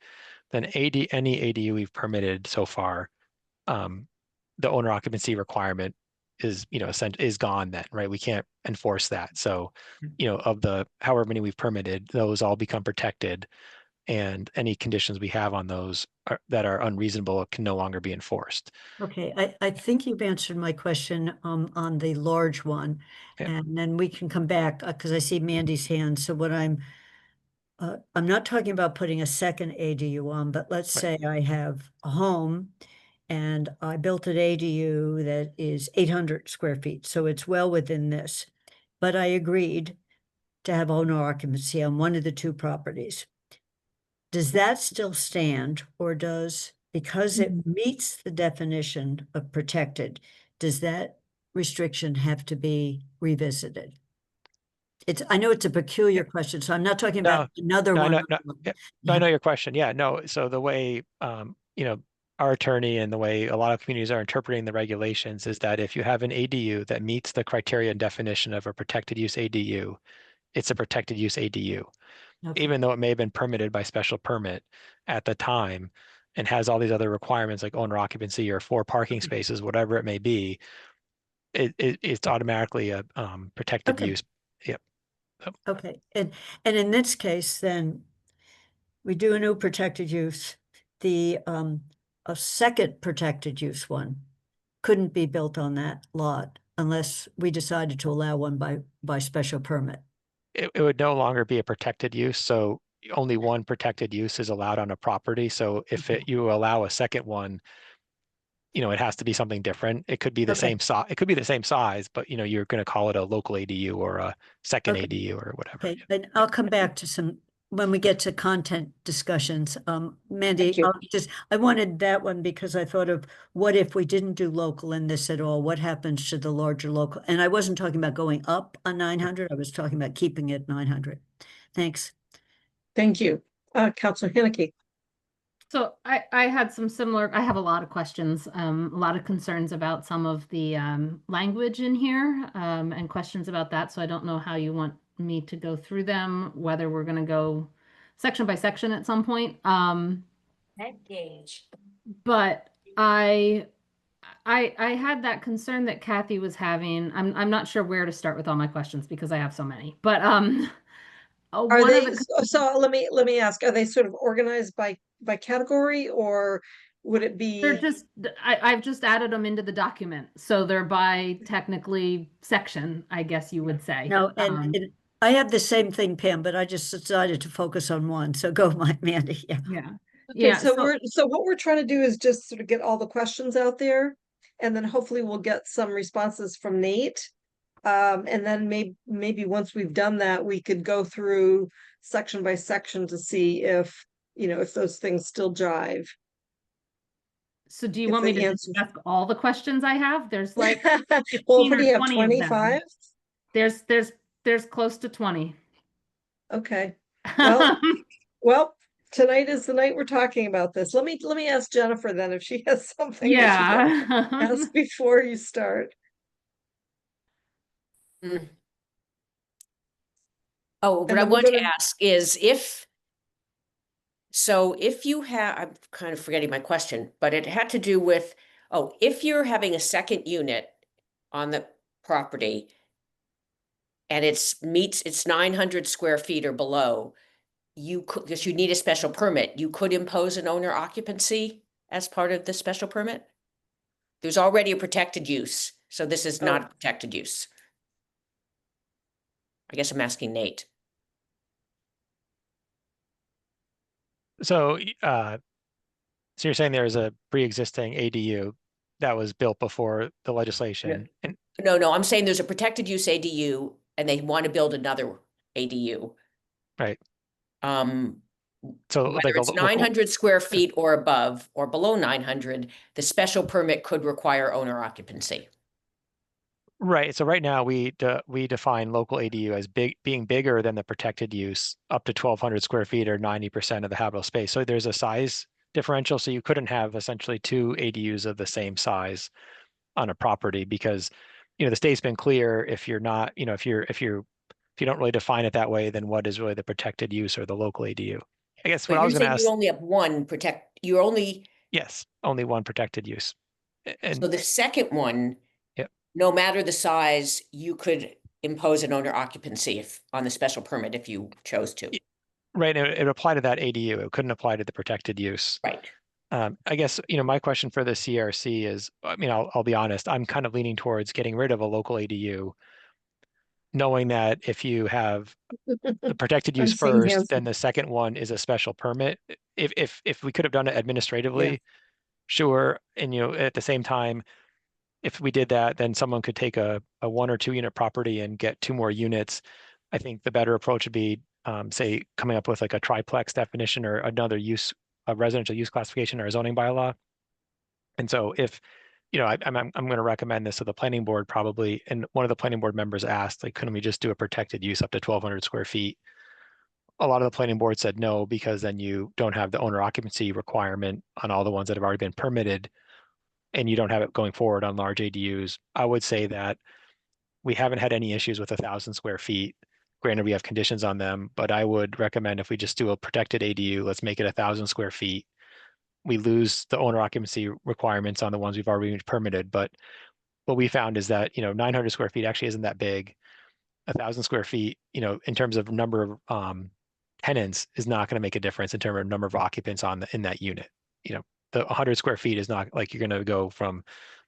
Then any ADU we've permitted so far, the owner occupancy requirement is, is gone then, right? We can't enforce that. So, of the however many we've permitted, those all become protected, and any conditions we have on those that are unreasonable can no longer be enforced. Okay, I think you've answered my question on the large one, and then we can come back because I see Mandy's hand. So what I'm not talking about putting a second ADU on, but let's say I have a home and I built an ADU that is 800 square feet, so it's well within this, but I agreed to have owner occupancy on one of the two properties. Does that still stand, or because it meets the definition of protected, does that restriction have to be revisited? I know it's a peculiar question, so I'm not talking about another No, I one. know, no, I know your question. Yeah, no. So the way, our attorney and the way a lot of communities are interpreting the regulations is that if you have an ADU that meets the criteria and definition of a protected use ADU, it's a protected use ADU, Okay. even though it may have been permitted by special permit at the time and has all these other requirements like owner occupancy or 4 parking spaces, whatever it may be. It's automatically a protected Okay. use. Yep. Okay, and in this case, then we do a new protected use. The a second protected use one couldn't be built on that lot unless we decided to allow one by special permit. It would no longer be a protected use. So only one protected use is allowed on a property. So if you allow a second one, it has to be something different. It could be the Okay. same size. It could be the same size, but you're going to call it a local ADU or a second Okay. ADU or whatever. Okay, and I'll come back to some when we get to content discussions. Mandy, Thank you. I wanted that one because I thought of what if we didn't do local in this at all? What happens to the larger local? And I wasn't talking about going up on 900. I was talking about keeping it 900. Thanks. Thank you. Counselor Henneke. So I had some similar, I have a lot of questions, a lot of concerns about some of the language in here and questions about that. So I don't know how you want me to go through them, whether we're going to go section by section at some point. But I had that concern that Kathy was having. I'm not sure where to start with all my questions because I have so many. But Are one they, of the so let me ask, are they sort of organized by category, or would it they're be? just I've just added them into the document, so they're by technically section, I guess you would say. No, and I have the same thing, Pam, but I just decided to focus on one. So go, Mandy. Yeah. Yeah. Okay, Yeah. so what we're trying to do is just sort of get all the questions out there, and then hopefully we'll get some responses from Nate. And then maybe once we've done that, we could go through section by section to see if those things still jive. So do you if want me the to answer- discuss all the questions I have? There's like Well, 15 what or do you have, 20 of them. 25? There's close to 20. Okay. Well, well, tonight is the night we're talking about this. Let me ask Jennifer then if she has something that she'd like to Yeah. ask before you start. Oh, And what I then we're want to gonna- ask is if you have, I'm kind of forgetting my question, but it had to do with, if you're having a second unit on the property and it's 900 square feet or below, you could, because you need a special permit, you could impose an owner occupancy as part of the special permit? There's already a protected use, so this is not a protected use. I guess I'm asking Nate. So, so you're saying there's a pre-existing ADU that was built before the legislation, and No, I'm saying there's a protected use ADU and they want to build another ADU. right? Whether So like it's 900 square feet or above or below 900, the special permit could require owner occupancy. Right. So right now we define local ADU as being bigger than the protected use up to 1,200 square feet or 90% of the habitable space. So there's a size differential. So you couldn't have essentially 2 ADUs of the same size on a property because, the state's been clear if you're not, if you don't really define it that way, then what is really the protected use or the local ADU? I guess But what I was you're going to saying ask. you only have one Yes, only one protected use. So the second one, Yep. no matter the size, you could impose an owner occupancy on the special permit if you chose to. Right. It applied to that ADU. It couldn't apply to the protected use. Right. I guess, my question for the CRC is, I'll be honest, I'm kind of leaning towards getting rid of a local ADU, knowing that if you have the protected use I'm seeing first, hands. then the second one is a special permit. If we could have done it administratively, sure. And, at the same time, if we did that, then someone could take a 1 or 2 unit property and get 2 more units. I think the better approach would be, say, coming up with like a triplex definition or another use, a residential use classification or a zoning bylaw. And so if I'm going to recommend this to the planning board probably. And one of the planning board members asked, like, couldn't we just do a protected use up to 1,200 square feet? A lot of the planning board said no, because then you don't have the owner occupancy requirement on all the ones that have already been permitted, and you don't have it going forward on large ADUs. I would say that we haven't had any issues with 1,000 square feet. Granted, we have conditions on them, but I would recommend if we just do a protected ADU, let's make it 1,000 square feet. We lose the owner occupancy requirements on the ones we've already permitted, but what we found is that, 900 square feet actually isn't that big. 1,000 square feet, in terms of number of tenants is not going to make a difference in terms of number of occupants in that unit. The 100 square feet is not like you're going to go from,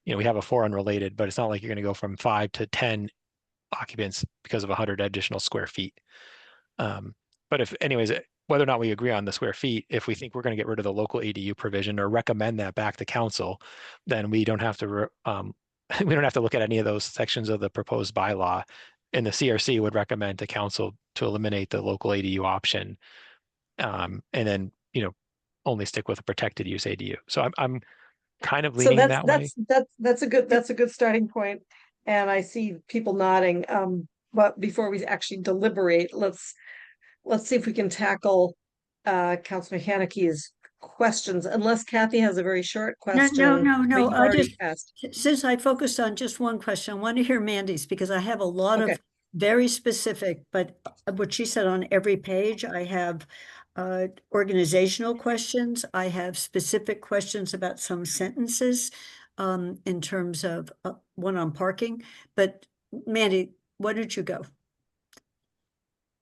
we have a 4 unrelated, but it's not like you're going to go from 5 to 10 occupants because of 100 additional square feet. But whether or not we agree on the square feet, if we think we're going to get rid of the local ADU provision or recommend that back to council, then we don't have to we don't have to look at any of those sections of the proposed bylaw. And the CRC would recommend to council to eliminate the local ADU option, and then only stick with a protected use ADU. So I'm kind of leaning that way. That's a good starting point. And I see people nodding. But before we actually deliberate, let's see if we can tackle Councilor Haneke's questions, unless Kathy has a very short question. No. that I you've just, already asked. since I focused on just one question, I want to hear Mandy's, because I have a lot Okay. of very specific, but what she said on every page, I have organizational questions. I have specific questions about some sentences in terms of one on parking. But Mandy, why don't you go?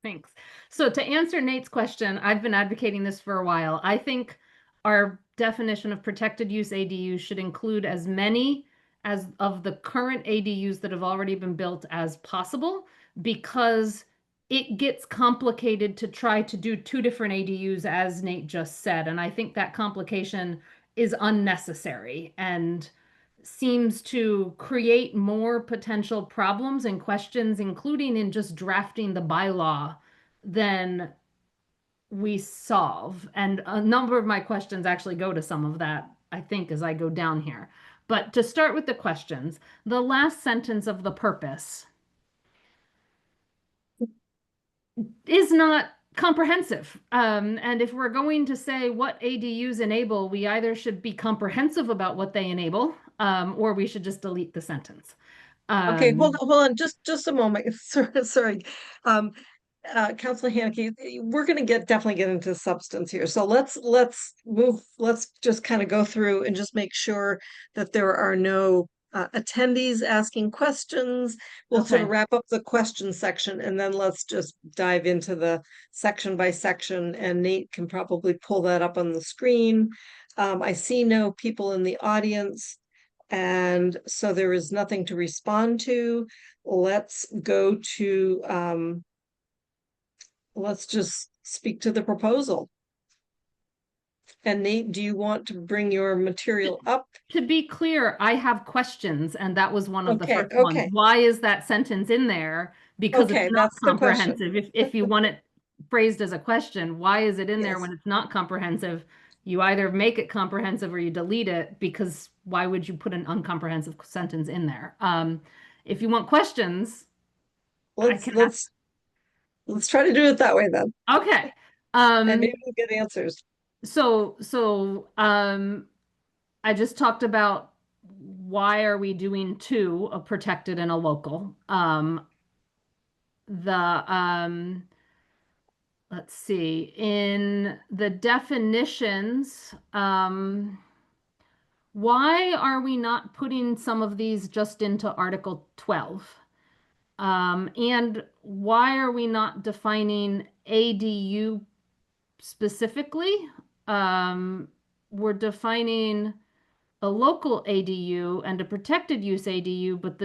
Thanks. So to answer Nate's question, I've been advocating this for a while. I think our definition of protected use ADUs should include as many as of the current ADUs that have already been built as possible, because it gets complicated to try to do 2 different ADUs, as Nate just said. And I think that complication is unnecessary and seems to create more potential problems and questions, including in just drafting the bylaw, than we solve. And a number of my questions actually go to some of that, I think, as I go down here. But to start with the questions, the last sentence of the purpose is not comprehensive. And if we're going to say what ADUs enable, we either should be comprehensive about what they enable, or we should just delete the sentence. Okay, hold on, just a moment. Sorry. Councilor Haneke, we're going to definitely get into substance here. So let's just kind of go through and just make sure that there are no attendees asking questions. We'll sort of Okay. wrap up the question section, and then let's just dive into the section by section, and Nate can probably pull that up on the screen. I see no people in the audience, and so there is nothing to respond to. Let's go to let's just speak to the proposal. And Nate, do you want to bring your material up? To be clear, I have questions, and that was one of the Okay, first ones. okay. Why is that sentence in there? Because Okay, it's not that's the question. comprehensive. If you want it phrased as a question, why is it in there Yes. when it's not comprehensive? You either make it comprehensive or you delete it, because why would you put an uncomprehensive sentence in there? If you want questions, Let's can let's try to do it that way then. okay. And maybe we'll get answers. So I just talked about why are we doing 2, a protected and a local. Let's see, in the definitions, why are we not putting some of these just into Article 12? And why are we not defining ADU specifically? We're defining a local ADU and a protected use ADU, but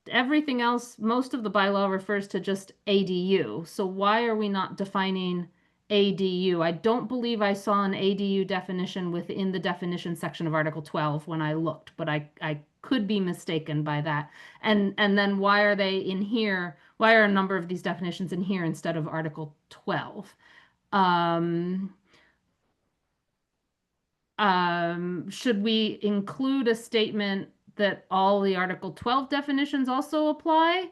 everything else, most of the bylaw refers to just ADU. So why are we not defining ADU? I don't believe I saw an ADU definition within the definition section of Article 12 when I looked, but I could be mistaken by that. And then why are they in here? Why are a number of these definitions in here instead of Article 12? Should we include a statement that all the Article 12 definitions also apply.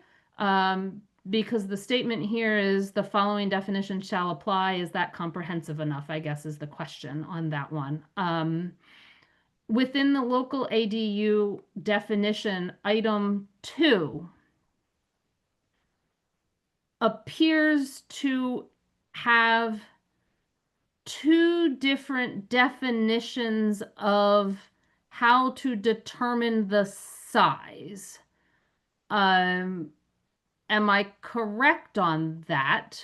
Because the statement here is the following definition shall apply. Is that comprehensive enough, I guess, is the question on that one. Within the local ADU definition, item 2 appears to have 2 different definitions of how to determine the size. Am I correct on that?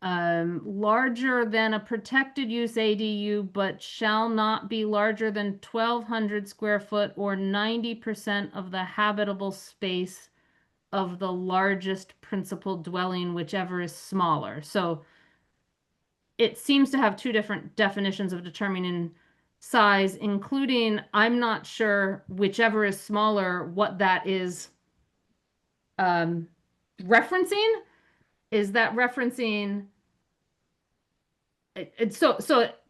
Larger than a protected use ADU, but shall not be larger than 1,200 square foot or 90% of the habitable space of the largest principal dwelling, whichever is smaller. So it seems to have 2 different definitions of determining size, including, I'm not sure whichever is smaller, what that is referencing. Is that referencing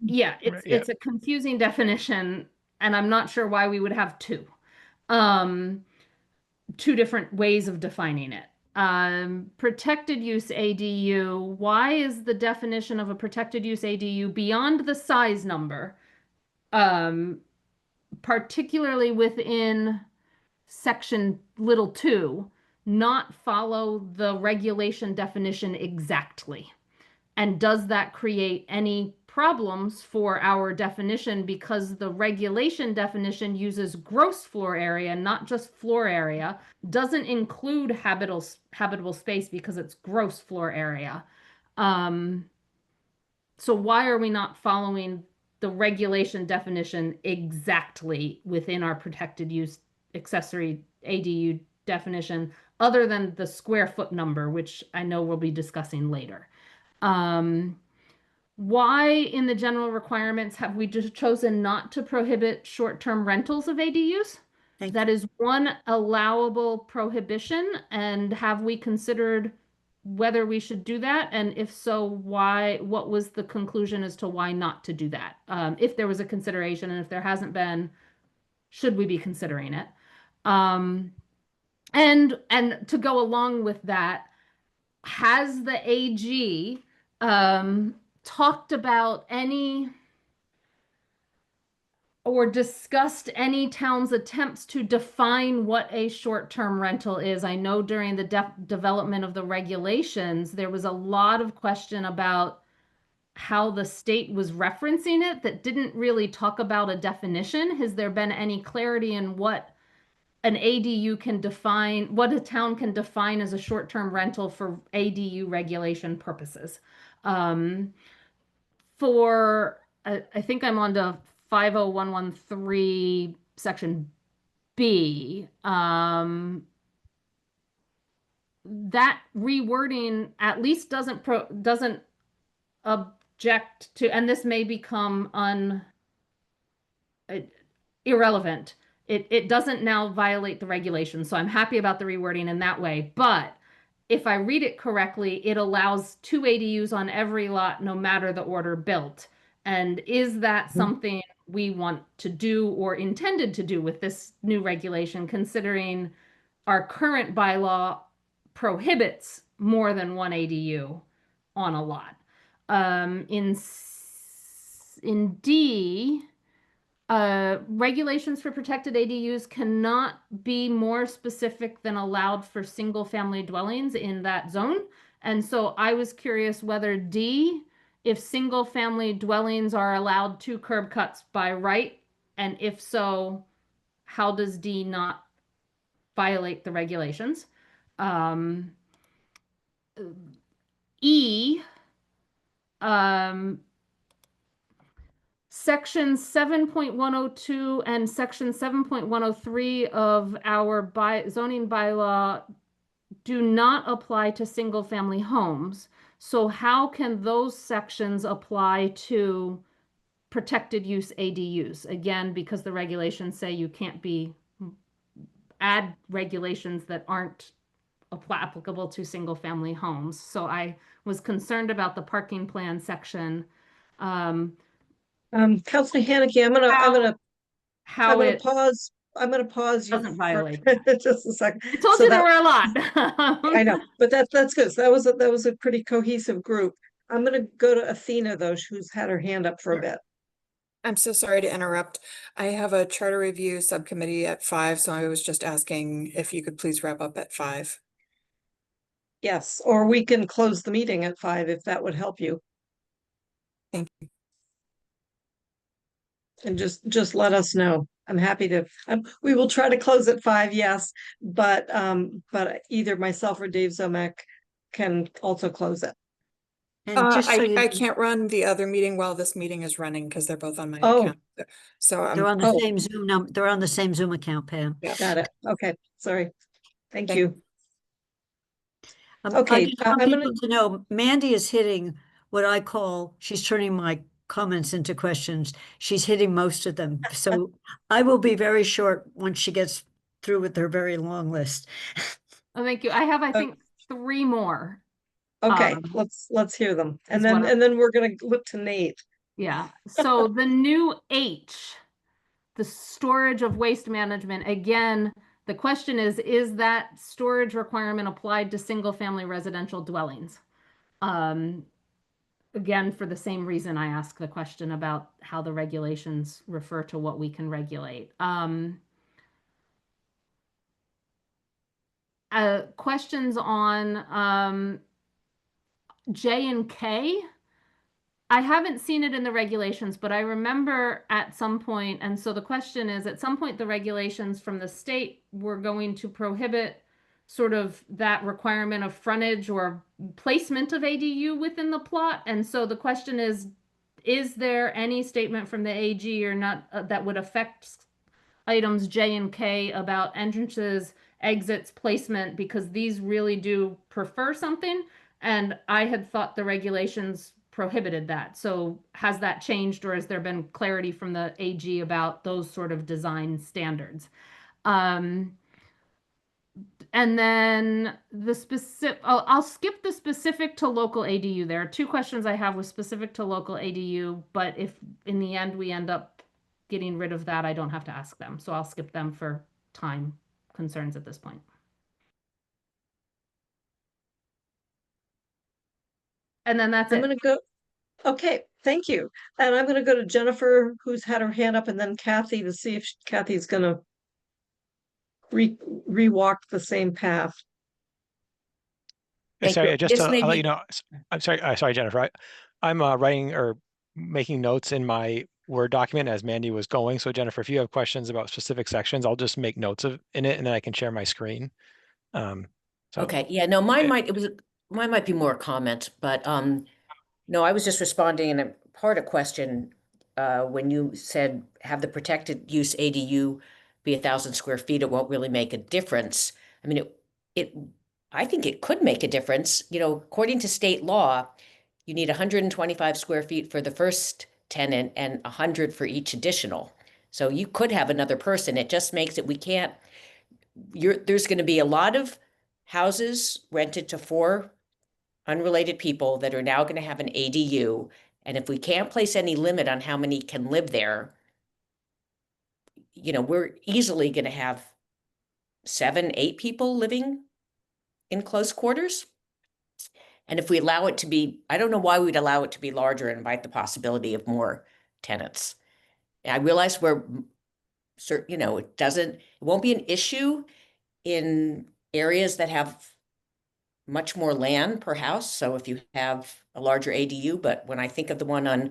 yeah, it's a confusing definition, and I'm not sure why we would have 2 different ways of defining it. Protected use ADU, why is the definition of a protected use ADU beyond the size number, particularly within section little 2, not follow the regulation definition exactly? And does that create any problems for our definition, because the regulation definition uses gross floor area, not just floor area, doesn't include habitable space because it's gross floor area. So why are we not following the regulation definition exactly within our protected use accessory ADU definition, other than the square foot number, which I know we'll be discussing later? Why in the general requirements have we just chosen not to prohibit short-term rentals of ADUs? That is one allowable prohibition, and have we considered whether we should do that? And if so, why? What was the conclusion as to why not to do that? If there was a consideration, and if there hasn't been, should we be considering it? And to go along with that, has the AG talked about any or discussed any town's attempts to define what a short-term rental is? I know during the development of the regulations, there was a lot of question about how the state was referencing it that didn't really talk about a definition. Has there been any clarity in what an ADU can define, what a town can define as a short-term rental for ADU regulation purposes? I think I'm on to 50113 section B. That rewording at least doesn't object to, and this may become irrelevant. It doesn't now violate the regulation, so I'm happy about the rewording in that way. But if I read it correctly, it allows 2 ADUs on every lot, no matter the order built. And is that something we want to do or intended to do with this new regulation, considering our current bylaw prohibits more than 1 ADU on a lot? In D, regulations for protected ADUs cannot be more specific than allowed for single-family dwellings in that zone. And so I was curious whether D, if single-family dwellings are allowed 2 curb cuts by right, and if so, how does D not violate the regulations? E, Section 7.102 and Section 7.103 of our zoning bylaw do not apply to single-family homes. So how can those sections apply to protected use ADUs? Again, because the regulations say you can't add regulations that aren't applicable to single-family homes. So I was concerned about the parking plan section. Councilor Haneke, I'm gonna pause I'm gonna pause you Doesn't for violate. just a second. I told So you there that- were a lot. I know, but that's good. So that was a pretty cohesive group. I'm gonna go to Athena though, who's had her hand up for a bit. I'm so sorry to interrupt. I have a charter review subcommittee at 5, so I was just asking if you could please wrap up at 5. Yes, or we can close the meeting at 5 if that would help you. Thank you. And just let us know. I'm happy to, we will try to close at 5, yes, but either myself or Dave Zomek can also close it. And just so I you, can't run the other meeting while this meeting is running because they're both on my Oh. account. So they're on the Oh. same Zoom they're on the same Zoom account, Pam. yeah. Got it. Okay, sorry. Thank Thank you. I Okay, just want I'm people gonna- to know, Mandy is hitting what I call, she's turning my comments into questions. She's hitting most of them. So I will be very short once she gets through with her very long list. Oh, thank you. I have, I think, 3 more. Okay, Um, let's hear them. is what And then we're gonna look to Nate. Yeah. So the new H, the storage of waste management, again, the question is that storage requirement applied to single family residential dwellings? Again, for the same reason I asked the question about how the regulations refer to what we can regulate. Questions on J and K. I haven't seen it in the regulations, but I remember at some point, and so the question is, at some point the regulations from the state were going to prohibit sort of that requirement of frontage or placement of ADU within the plot. And so the question is there any statement from the AG or not that would affect items J and K about entrances, exits, placement, because these really do prefer something. And I had thought the regulations prohibited that. So has that changed, or has there been clarity from the AG about those sort of design standards? And then the specific, I'll skip the specific to local ADU. There are 2 questions I have with specific to local ADU, but if in the end we end up getting rid of that, I don't have to ask them. So I'll skip them for time concerns at this point. And then that's I'm it. gonna go, okay, thank you. And I'm gonna go to Jennifer, who's had her hand up, and then Kathy to see if Kathy's gonna re-walk the same path. Thank Sorry, you. just This to may I'll let be- you know, I'm sorry, Jennifer. I'm writing or making notes in my Word document as Mandy was going. So Jennifer, if you have questions about specific sections, I'll just make notes in it and then I can share my screen. So, Okay, yeah, no, mine yeah. might be more a comment, but no, I was just responding in a part of question when you said have the protected use ADU be 1,000 square feet, it won't really make a difference. I mean, I think it could make a difference. You know, according to state law, you need 125 square feet for the first tenant and 100 for each additional. So you could have another person. It just makes it, there's going to be a lot of houses rented to 4 unrelated people that are now going to have an ADU. And if we can't place any limit on how many can live there, you know, we're easily going to have 7, 8 people living in close quarters. And if we allow it to be, I don't know why we'd allow it to be larger and invite the possibility of more tenants. I realize you know, it won't be an issue in areas that have much more land per house. So if you have a larger ADU, but when I think of the one on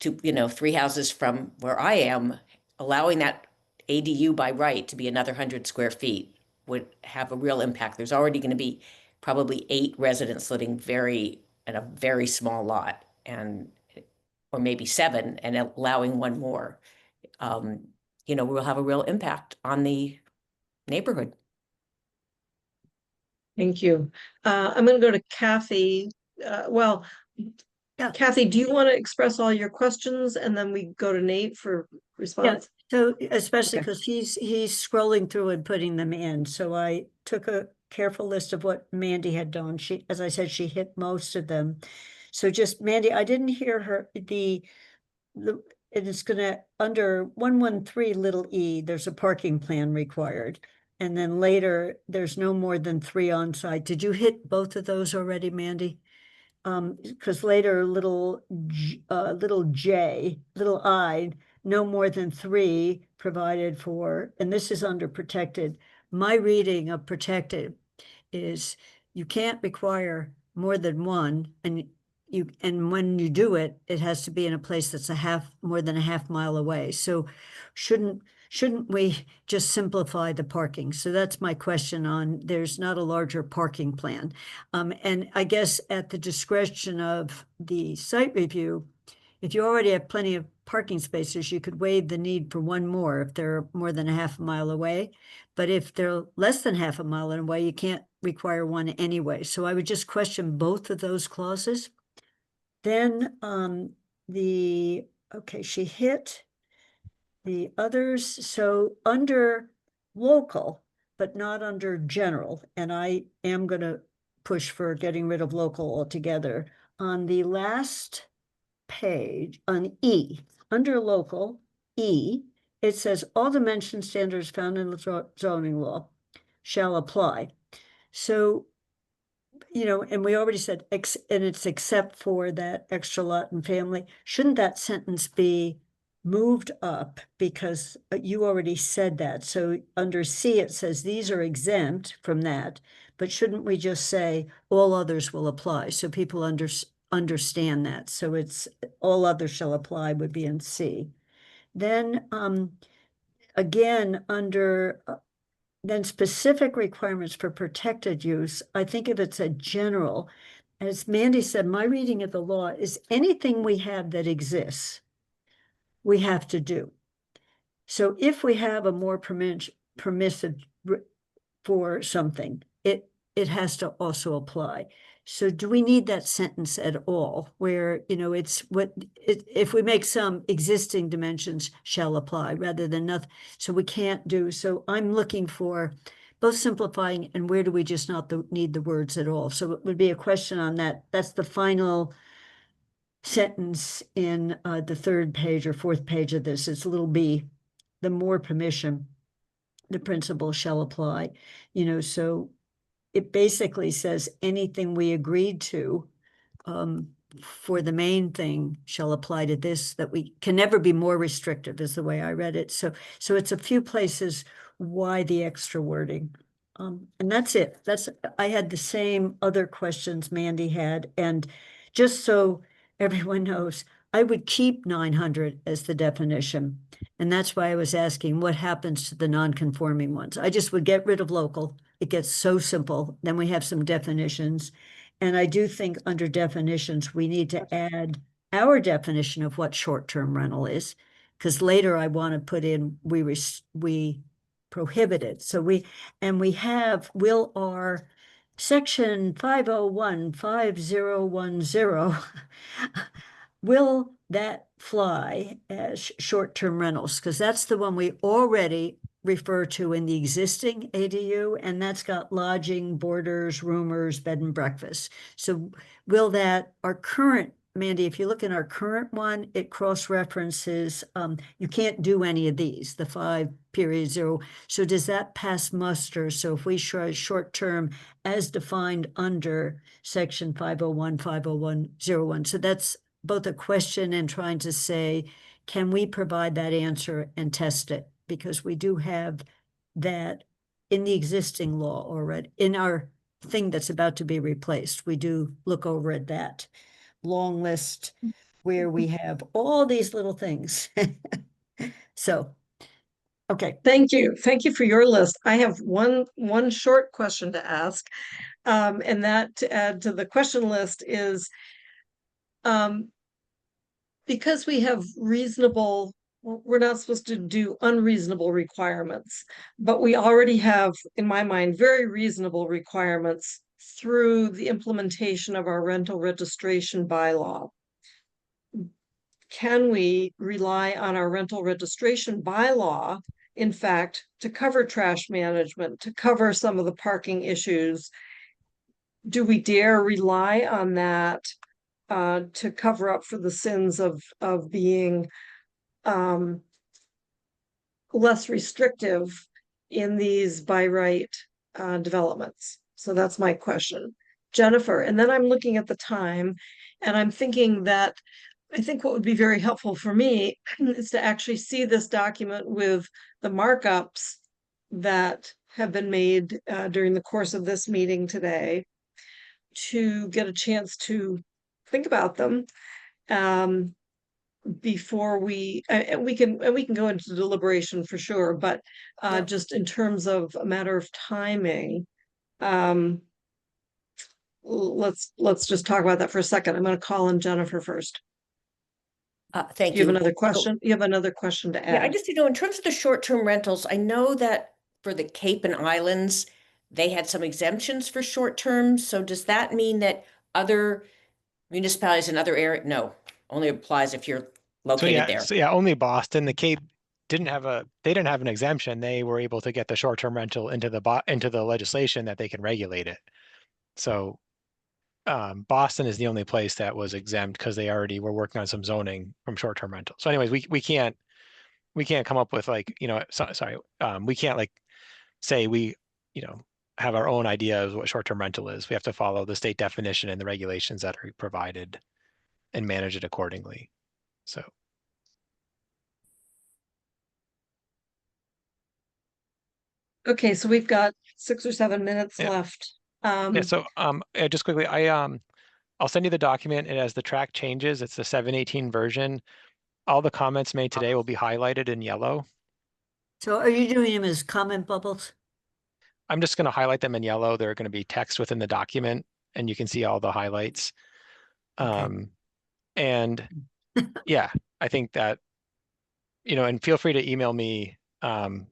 3 houses from where I am, allowing that ADU by right to be another 100 square feet would have a real impact. There's already going to be probably 8 residents living in a very small lot, or maybe 7, and allowing one more. You know, we'll have a real impact on the neighborhood. Thank you. I'm gonna go to Kathy. Well, Yeah. Kathy, do you want to express all your questions and then we go to Nate for response? So especially Okay. because he's scrolling through and putting them in. So I took a careful list of what Mandy had done. As I said, she hit most of them. So just Mandy, I didn't hear her, it is gonna, under 113 little e, there's a parking plan required. And then later, there's no more than 3 on site. Did you hit both of those already, Mandy? Because later, little j, little I, no more than 3 provided for, and this is under protected. My reading of protected is you can't require more than 1, and when you do it, it has to be in a place that's more than a half mile away. So shouldn't we just simplify the parking? So that's my question on, there's not a larger parking plan. And I guess at the discretion of the site review, if you already have plenty of parking spaces, you could waive the need for 1 more if they're more than a half a mile away. But if they're less than half a mile away, you can't require 1 anyway. So I would just question both of those clauses. Then okay, she hit the others. So under local, but not under general, and I am going to push for getting rid of local altogether. On the last page, on E, under local, E, it says all dimension standards found in the zoning law shall apply. So, and we already said, and it's except for that extra lot and family. Shouldn't that sentence be moved up? Because you already said that. So under C, it says these are exempt from that, but shouldn't we just say all others will apply? So people understand that. So it's all others shall apply would be in C. Then again, under then specific requirements for protected use, I think if it's a general, as Mandy said, my reading of the law is anything we have that exists, we have to do. So if we have a more permissive for something, it has to also apply. So do we need that sentence at all where, it's if we make some existing dimensions shall apply rather than nothing, so we can't do, so I'm looking for both simplifying and where do we just not need the words at all? So it would be a question on that. That's the final sentence in the 3rd page or 4th page of this. It's little b, the more permission, the principle shall apply, so it basically says anything we agreed to for the main thing shall apply to this, that we can never be more restrictive is the way I read it. So it's a few places why the extra wording. And that's it. I had the same other questions Mandy had. And just so everyone knows, I would keep 900 as the definition. And that's why I was asking what happens to the non-conforming ones. I just would get rid of local. It gets so simple. Then we have some definitions. And I do think under definitions, we need to add our definition of what short-term rental is, because later I want to put in, we prohibit it. So will our section 5015010, will that fly as short-term rentals? Because that's the one we already refer to in the existing ADU, and that's got lodging, boarders, roomers, bed and breakfast. So will that, our current, Mandy, if you look in our current one, it cross-references, you can't do any of these, the 5.0. So does that pass muster? So if we show short-term as defined under section 501.501.01, so that's both a question and trying to say, can we provide that answer and test it? Because we do have that in the existing law already, in our thing that's about to be replaced. We do look over at that long list where we have all these little things. So, okay. Thank you. Thank you for your list. I have one short question to ask. And that to add to the question list is, because we have reasonable, we're not supposed to do unreasonable requirements, but we already have, in my mind, very reasonable requirements through the implementation of our rental registration bylaw. Can we rely on our rental registration bylaw, in fact, to cover trash management, to cover some of the parking issues? Do we dare rely on that to cover up for the sins of being less restrictive in these by right developments? So that's my question. Jennifer, and then I'm looking at the time and I'm thinking that I think what would be very helpful for me is to actually see this document with the markups that have been made during the course of this meeting today, to get a chance to think about them before and we can go into deliberation for sure, but Yeah. just in terms of a matter of timing, let's just talk about that for a second. I'm going to call in Jennifer first. Thank You have you. another So- question? You have another question to Yeah, I add? just, in terms of the short-term rentals, I know that for the Cape and Islands, they had some exemptions for short term. So does that mean that other municipalities in other area, no, only applies if you're located there? So yeah, only Boston. The Cape they didn't have an exemption. They were able to get the short-term rental into the legislation that they can regulate it. So Boston is the only place that was exempt because they already were working on some zoning from short-term rental. So anyways, we can't come up with like, we can't like say we, have our own idea of what short-term rental is. We have to follow the state definition and the regulations that are provided and manage it accordingly. So. Okay, so we've got 6 or 7 minutes Yeah. left. Yeah, so just quickly, I'll send you the document. It has the track changes. It's the 718 version. All the comments made today will be highlighted in yellow. So are you doing them as comment bubbles? I'm just going to highlight them in yellow. They're going to be text within the document, and you can see all the highlights. Okay. And yeah, I think that, and feel free to email me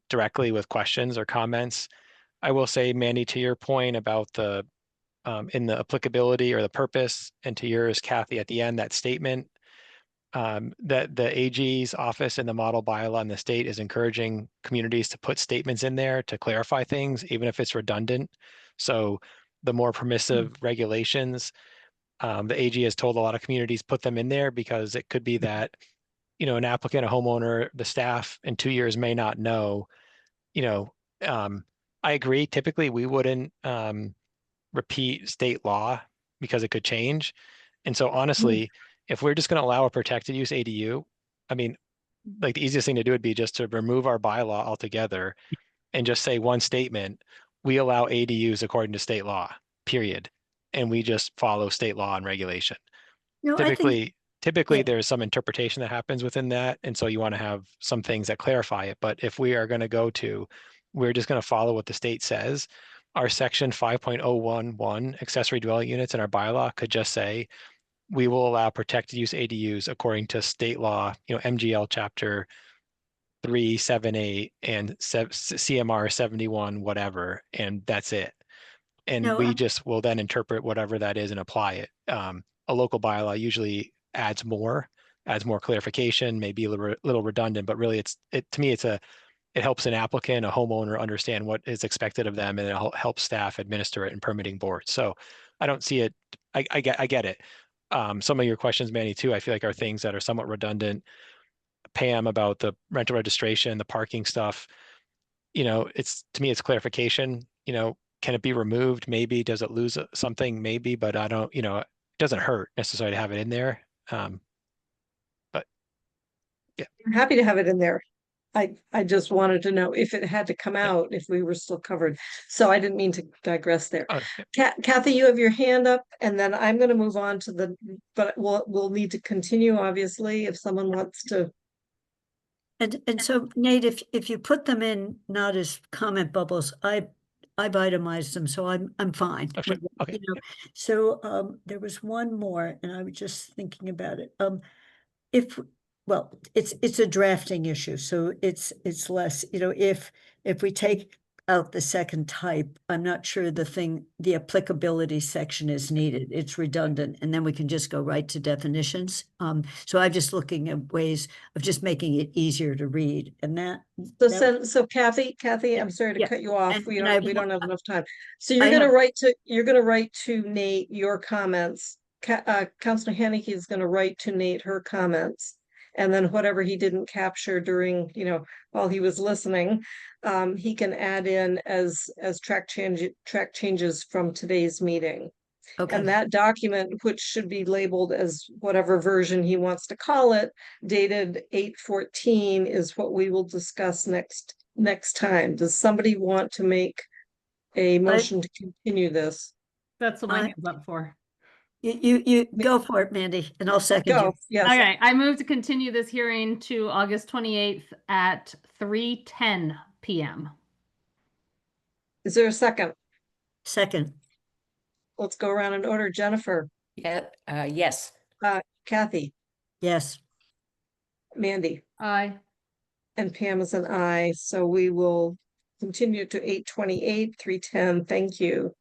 directly with questions or comments. I will say, Mandy, to your point about the in the applicability or the purpose, and to yours, Kathy, at the end, that statement that the AG's office and the model bylaw in the state is encouraging communities to put statements in there to clarify things, even if it's redundant. So the more permissive regulations, the AG has told a lot of communities put them in there because it could be that, an applicant, a homeowner, the staff in 2 years may not know, I agree. Typically we wouldn't repeat state law because it could change. And so honestly, if we're just going to allow a protected use ADU, I mean, like the easiest thing to do would be just to remove our bylaw altogether and just say one statement, we allow ADUs according to state law, period. And we just follow state law and regulation. No, I think, Typically yeah. there's some interpretation that happens within that. And so you want to have some things that clarify it. But if we are going to we're just going to follow what the state says. Our section 5.011 accessory dwelling units in our bylaw could just say, we will allow protected use ADUs according to state law, MGL chapter 378 and CMR 71, whatever, and that's it. And No, we just will then interpret whatever that is and apply it. A local bylaw usually adds more clarification, maybe a little redundant, but really to me, it helps an applicant, a homeowner understand what is expected of them, and it helps staff administer it and permitting boards. So I don't see it. I get it. Some of your questions, Manny, too, I feel like are things that are somewhat redundant. Pam, about the rental registration, the parking stuff, to me, it's clarification. Can it be removed? Maybe. Does it lose something? Maybe, but I don't, it doesn't hurt necessarily to have it in there. But yeah. I'm happy to have it in there. I just wanted to know if it had to come out, if we were still covered. So I didn't mean to digress there. Oh, yeah. Kathy, you have your hand up, and then I'm going to move on to but we'll need to continue, obviously, if someone wants to. and so Nate, if you put them in not as comment bubbles, I've itemized them, so I'm fine. Oh, sure. with it, Okay. So there was one more, and I was just thinking about it. Well, it's a drafting issue, so it's less, if we take out the second type, I'm not sure the applicability section is needed. It's redundant, and then we can just go right to definitions. So I'm just looking at ways of just making it easier to read, and So Kathy, I'm sorry to Yeah, cut you off. and We I don't wa- have enough time. So I you're have- gonna write to Nate your comments. Councilor Haneke is gonna write to Nate her comments. And then whatever he didn't capture during, while he was listening, he can add in as track changes from today's meeting. Okay, And that document, which should be labeled as whatever version he wants to call it, dated 8/14, is what we will discuss next time. Does somebody want to make a motion to continue this? That's what my I- hand's up for. you go for it, Mandy, and I'll second you. Go, yes. Okay, I move to continue this hearing to August 28th at 3:10 PM. Is there a second? Second, Let's go around in order. Jennifer, Yeah, yes. Kathy, yes. Mandy, Aye. and Pam is an aye, so we will continue to 8/28, 3:10. Thank you.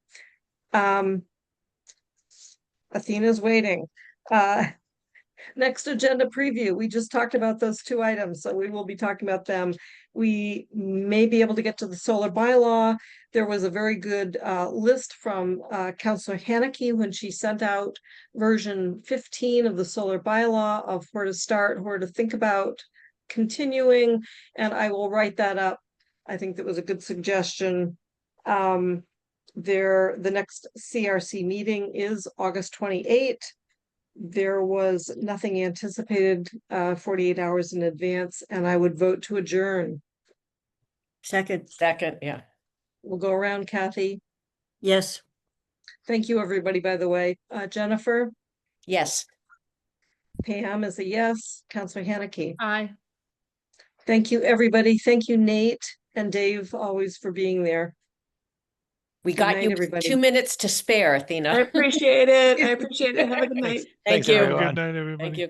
Athena's waiting. Next agenda preview. We just talked about those two items, so we will be talking about them. We may be able to get to the solar bylaw. There was a very good list from Councilor Haneke when she sent out version 15 of the solar bylaw of where to start, where to think about continuing, and I will write that up. I think that was a good suggestion. The next CRC meeting is August 28th. There was nothing anticipated 48 hours in advance, and I would vote to adjourn. Second, Second, yeah. We'll go around, Kathy. yes. Thank you, everybody, by the way. Jennifer, Yes. Pam is a yes. Councilor Haneke. Aye. Thank you, everybody. Thank you, Nate and Dave, always for being there. We Good got night, you everybody. 2 minutes to spare, Athena. I appreciate it. I appreciate it. Have a good night. Thank Thanks, you. everyone. Good night, everybody. Thank you.